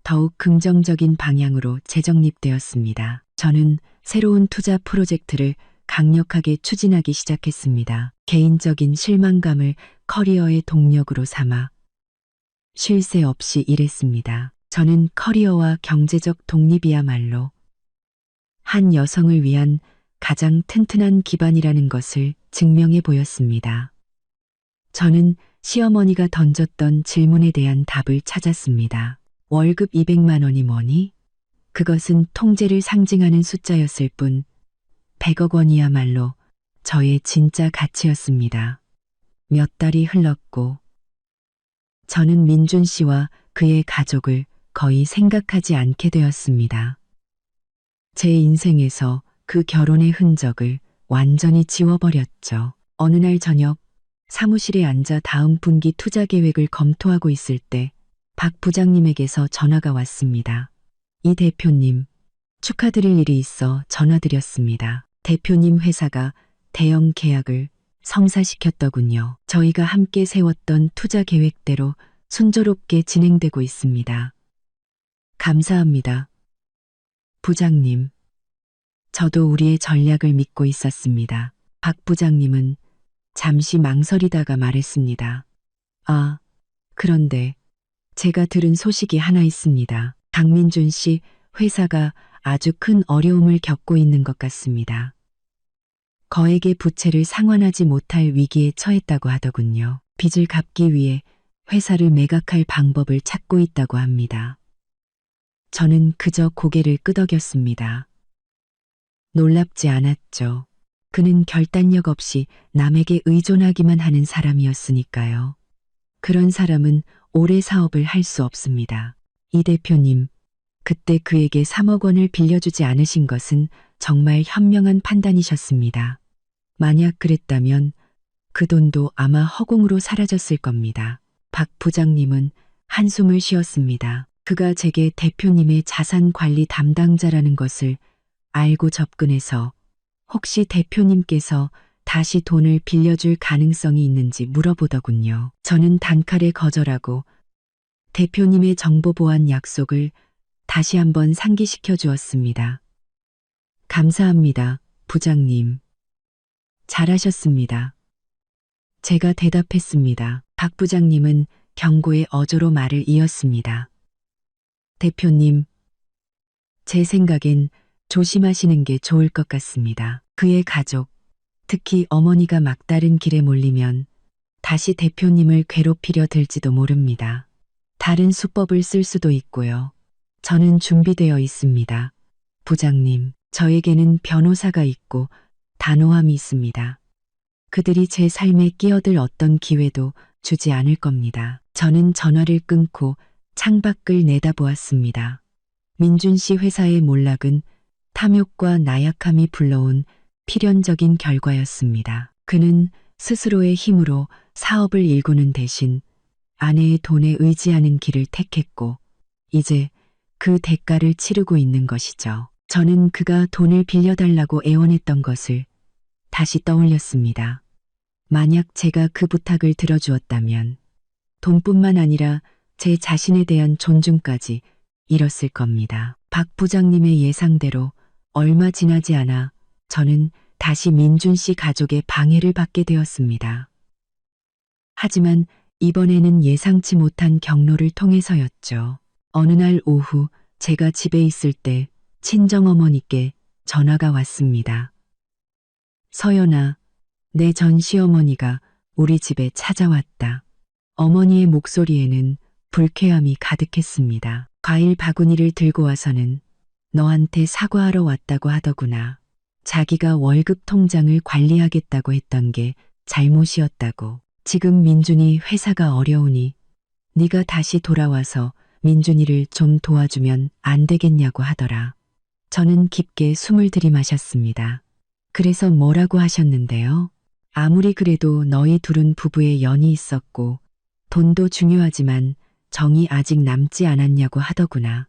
Speaker 1: 더욱 긍정적인 방향으로 재정립되었습니다. 저는 새로운 투자 프로젝트를 강력하게 추진하기 시작했습니다. 개인적인 실망감을 커리어의 동력으로 삼아 쉴 새 없이 일했습니다. 저는 커리어와 경제적 독립이야말로 한 여성을 위한 가장 튼튼한 기반이라는 것을 증명해 보였습니다. 저는 시어머니가 던졌던 질문에 대한 답을 찾았습니다. 월급 200만 원이 뭐니? 그것은 통제를 상징하는 숫자였을 뿐 100억 원이야말로 저의 진짜 가치였습니다. 몇 달이 흘렀고 저는 민준 씨와 그의 가족을 거의 생각하지 않게 되었습니다. 제 인생에서 그 결혼의 흔적을 완전히 지워버렸죠. 어느 날 저녁 사무실에 앉아 다음 분기 투자 계획을 검토하고 있을 때 박 부장님에게서 전화가 왔습니다. 이 대표님, 축하드릴 일이 있어 전화드렸습니다. 대표님 회사가 대형 계약을 성사시켰더군요. 저희가 함께 세웠던 투자 계획대로 순조롭게 진행되고 있습니다. 감사합니다. 부장님, 저도 우리의 전략을 믿고 있었습니다. 박 부장님은 잠시 망설이다가 말했습니다. 아, 그런데 제가 들은 소식이 하나 있습니다. 강민준 씨 회사가 아주 큰 어려움을 겪고 있는 것 같습니다. 거액의 부채를 상환하지 못할 위기에 처했다고 하더군요. 빚을 갚기 위해 회사를 매각할 방법을 찾고 있다고 합니다. 저는 그저 고개를 끄덕였습니다. 놀랍지 않았죠. 그는 결단력 없이 남에게 의존하기만 하는 사람이었으니까요. 그런 사람은 오래 사업을 할 수 없습니다. 이 대표님, 그때 그에게 3억 원을 빌려주지 않으신 것은 정말 현명한 판단이셨습니다. 만약 그랬다면 그 돈도 아마 허공으로 사라졌을 겁니다. 박 부장님은 한숨을 쉬었습니다. 그가 제게 대표님의 자산 관리 담당자라는 것을 알고 접근해서 혹시 대표님께서 다시 돈을 빌려줄 가능성이 있는지 물어보더군요. 저는 단칼에 거절하고 대표님의 정보 보안 약속을 다시 한번 상기시켜 주었습니다. 감사합니다, 부장님. 잘하셨습니다. 제가 대답했습니다. 박 부장님은 경고의 어조로 말을 이었습니다. 대표님, 제 생각엔 조심하시는 게 좋을 것 같습니다. 그의 가족, 특히 어머니가 막다른 길에 몰리면 다시 대표님을 괴롭히려 들지도 모릅니다. 다른 수법을 쓸 수도 있고요. 저는 준비되어 있습니다. 부장님, 저에게는 변호사가 있고 단호함이 있습니다. 그들이 제 삶에 끼어들 어떤 기회도 주지 않을 겁니다. 저는 전화를 끊고 창밖을 내다보았습니다. 민준 씨 회사의 몰락은 탐욕과 나약함이 불러온 필연적인 결과였습니다. 그는 스스로의 힘으로 사업을 일구는 대신 아내의 돈에 의지하는 길을 택했고 이제 그 대가를 치르고 있는 것이죠. 저는 그가 돈을 빌려달라고 애원했던 것을 다시 떠올렸습니다. 만약 제가 그 부탁을 들어주었다면 돈뿐만 아니라 제 자신에 대한 존중까지 잃었을 겁니다. 박 부장님의 예상대로 얼마 지나지 않아 저는 다시 민준 씨 가족의 방해를 받게 되었습니다. 하지만 이번에는 예상치 못한 경로를 통해서였죠. 어느 날 오후 제가 집에 있을 때 친정어머니께 전화가 왔습니다. 서연아, 내 전 시어머니가 우리 집에 찾아왔다. 어머니의 목소리에는 불쾌함이 가득했습니다. 과일 바구니를 들고 와서는 너한테 사과하러 왔다고 하더구나. 자기가 월급 통장을 관리하겠다고 했던 게 잘못이었다고. 지금 민준이 회사가 어려우니 네가 다시 돌아와서 민준이를 좀 도와주면 안 되겠냐고 하더라. 저는 깊게 숨을 들이마셨습니다. 그래서 뭐라고 하셨는데요? 아무리 그래도 너희 둘은 부부의 연이 있었고 돈도 중요하지만 정이 아직 남지 않았냐고 하더구나.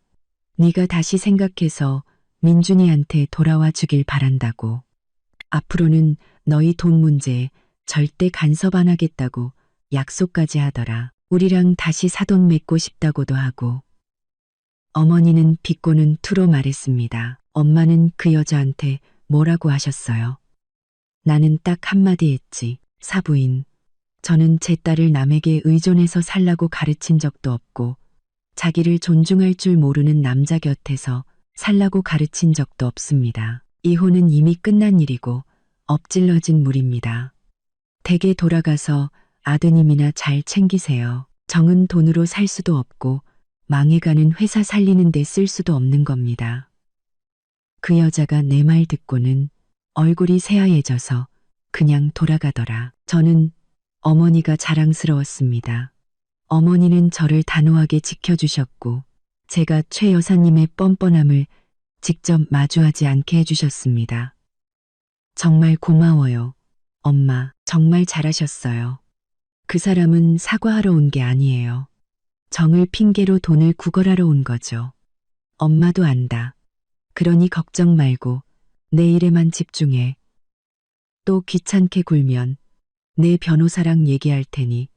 Speaker 1: 네가 다시 생각해서 민준이한테 돌아와 주길 바란다고. 앞으로는 너희 돈 문제에 절대 간섭 안 하겠다고 약속까지 하더라. 우리랑 다시 사돈 맺고 싶다고도 하고. 어머니는 비꼬는 투로 말했습니다. 엄마는 그 여자한테 뭐라고 하셨어요? 나는 딱 한마디 했지. 사부인. 저는 제 딸을 남에게 의존해서 살라고 가르친 적도 없고 자기를 존중할 줄 모르는 남자 곁에서 살라고 가르친 적도 없습니다. 이혼은 이미 끝난 일이고 엎질러진 물입니다. 댁에 돌아가서 아드님이나 잘 챙기세요. 정은 돈으로 살 수도 없고 망해가는 회사 살리는 데 쓸 수도 없는 겁니다. 그 여자가 내 말 듣고는 얼굴이 새하얘져서 그냥 돌아가더라. 저는 어머니가 자랑스러웠습니다. 어머니는 저를 단호하게 지켜주셨고 제가 최 여사님의 뻔뻔함을 직접 마주하지 않게 해주셨습니다. 정말 고마워요. 엄마, 정말 잘하셨어요. 그 사람은 사과하러 온 게 아니에요. 정을 핑계로 돈을 구걸하러 온 거죠. 엄마도 안다. 그러니 걱정 말고 내 일에만 집중해. 또 귀찮게 굴면 내 변호사랑 얘기할 테니.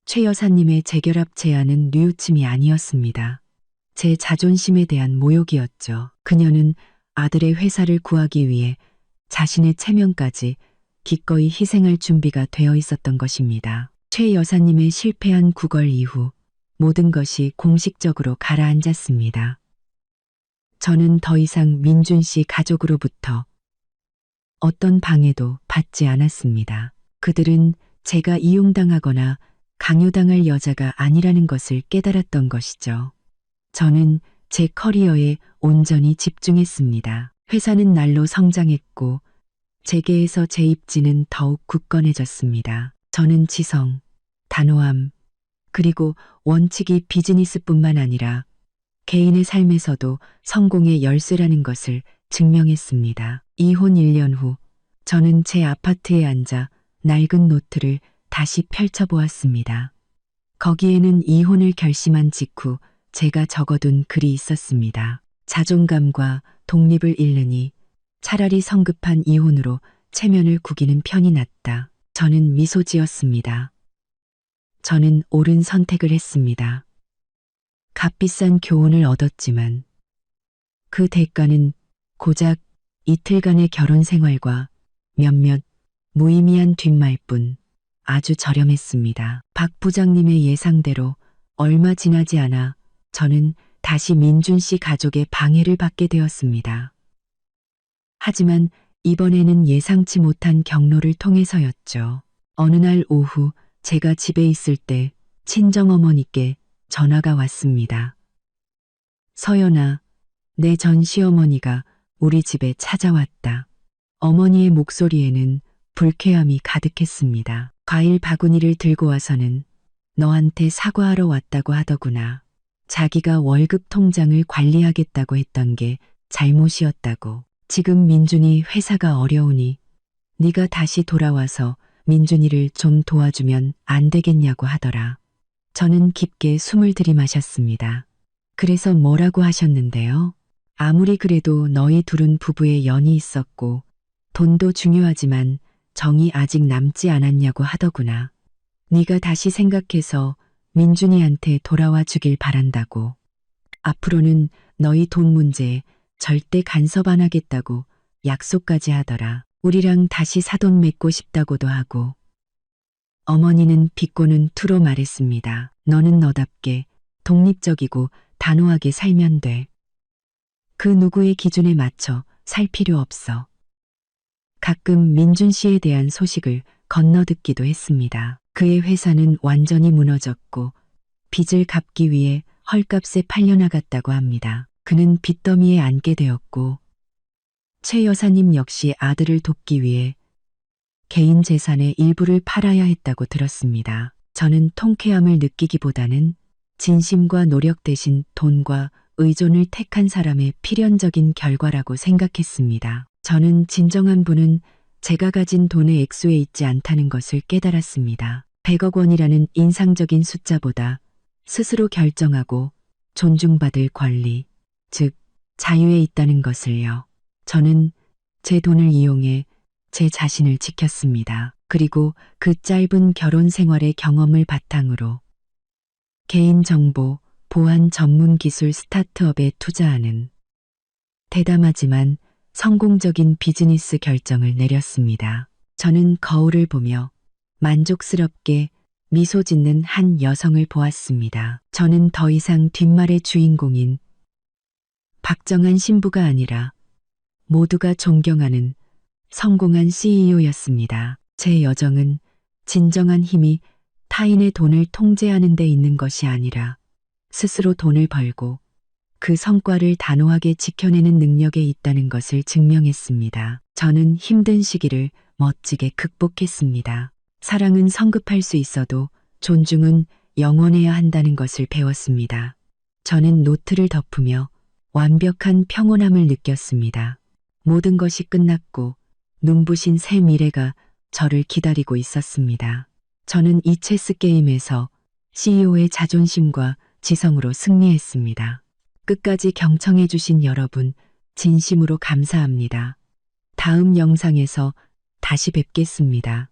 Speaker 1: 최 여사님의 재결합 제안은 뉘우침이 아니었습니다. 제 자존심에 대한 모욕이었죠. 그녀는 아들의 회사를 구하기 위해 자신의 체면까지 기꺼이 희생할 준비가 되어 있었던 것입니다. 최 여사님의 실패한 구걸 이후 모든 것이 공식적으로 가라앉았습니다. 저는 더 이상 민준 씨 가족으로부터 어떤 방해도 받지 않았습니다. 그들은 제가 이용당하거나 강요당할 여자가 아니라는 것을 깨달았던 것이죠. 저는 제 커리어에 온전히 집중했습니다. 회사는 날로 성장했고 재계에서 제 입지는 더욱 굳건해졌습니다. 저는 지성, 단호함, 그리고 원칙이 비즈니스뿐만 아니라 개인의 삶에서도 성공의 열쇠라는 것을 증명했습니다. 이혼 1년 후 저는 제 아파트에 앉아 낡은 노트를 다시 펼쳐보았습니다. 거기에는 이혼을 결심한 직후 제가 적어둔 글이 있었습니다. 자존감과 독립을 잃느니 차라리 성급한 이혼으로 체면을 구기는 편이 낫다. 저는 미소 지었습니다. 저는 옳은 선택을 했습니다. 값비싼 교훈을 얻었지만 그 대가는 고작 이틀간의 결혼 생활과 몇몇 무의미한 뒷말뿐 아주 저렴했습니다. 박 부장님의 예상대로 얼마 지나지 않아 저는 다시 민준 씨 가족의 방해를 받게 되었습니다. 하지만 이번에는 예상치 못한 경로를 통해서였죠. 어느 날 오후 제가 집에 있을 때 친정어머니께 전화가 왔습니다. 서연아, 내 전 시어머니가 우리 집에 찾아왔다. 어머니의 목소리에는 불쾌함이 가득했습니다. 과일 바구니를 들고 와서는 너한테 사과하러 왔다고 하더구나. 자기가 월급 통장을 관리하겠다고 했던 게 잘못이었다고. 지금 민준이 회사가 어려우니 네가 다시 돌아와서 민준이를 좀 도와주면 안 되겠냐고 하더라. 저는 깊게 숨을 들이마셨습니다. 그래서 뭐라고 하셨는데요? 아무리 그래도 너희 둘은 부부의 연이 있었고 돈도 중요하지만 정이 아직 남지 않았냐고 하더구나. 네가 다시 생각해서 민준이한테 돌아와 주길 바란다고. 앞으로는 너희 돈 문제에 절대 간섭 안 하겠다고 약속까지 하더라. 우리랑 다시 사돈 맺고 싶다고도 하고. 어머니는 비꼬는 투로 말했습니다. 너는 너답게 독립적이고 단호하게 살면 돼. 그 누구의 기준에 맞춰 살 필요 없어. 가끔 민준 씨에 대한 소식을 건너듣기도 했습니다. 그의 회사는 완전히 무너졌고 빚을 갚기 위해 헐값에 팔려나갔다고 합니다. 그는 빚더미에 앉게 되었고 최 여사님 역시 아들을 돕기 위해 개인 재산의 일부를 팔아야 했다고 들었습니다. 저는 통쾌함을 느끼기보다는 진심과 노력 대신 돈과 의존을 택한 사람의 필연적인 결과라고 생각했습니다. 저는 진정한 부는 제가 가진 돈의 액수에 있지 않다는 것을 깨달았습니다. 100억 원이라는 인상적인 숫자보다 스스로 결정하고 존중받을 권리, 즉 자유에 있다는 것을요. 저는 제 돈을 이용해 제 자신을 지켰습니다. 그리고 그 짧은 결혼 생활의 경험을 바탕으로 개인정보, 보안 전문 기술 스타트업에 투자하는 대담하지만 성공적인 비즈니스 결정을 내렸습니다. 저는 거울을 보며 만족스럽게 미소 짓는 한 여성을 보았습니다. 저는 더 이상 뒷말의 주인공인 박정한 신부가 아니라 모두가 존경하는 성공한 CEO였습니다. 제 여정은 진정한 힘이 타인의 돈을 통제하는 데 있는 것이 아니라 스스로 돈을 벌고 그 성과를 단호하게 지켜내는 능력에 있다는 것을 증명했습니다. 저는 힘든 시기를 멋지게 극복했습니다. 사랑은 성급할 수 있어도 존중은 영원해야 한다는 것을 배웠습니다. 저는 노트를 덮으며 완벽한 평온함을 느꼈습니다. 모든 것이 끝났고 눈부신 새 미래가 저를 기다리고 있었습니다. 저는 이 체스 게임에서 CEO의 자존심과 지성으로 승리했습니다. 끝까지 경청해 주신 여러분 진심으로 감사합니다. 다음 영상에서 다시 뵙겠습니다.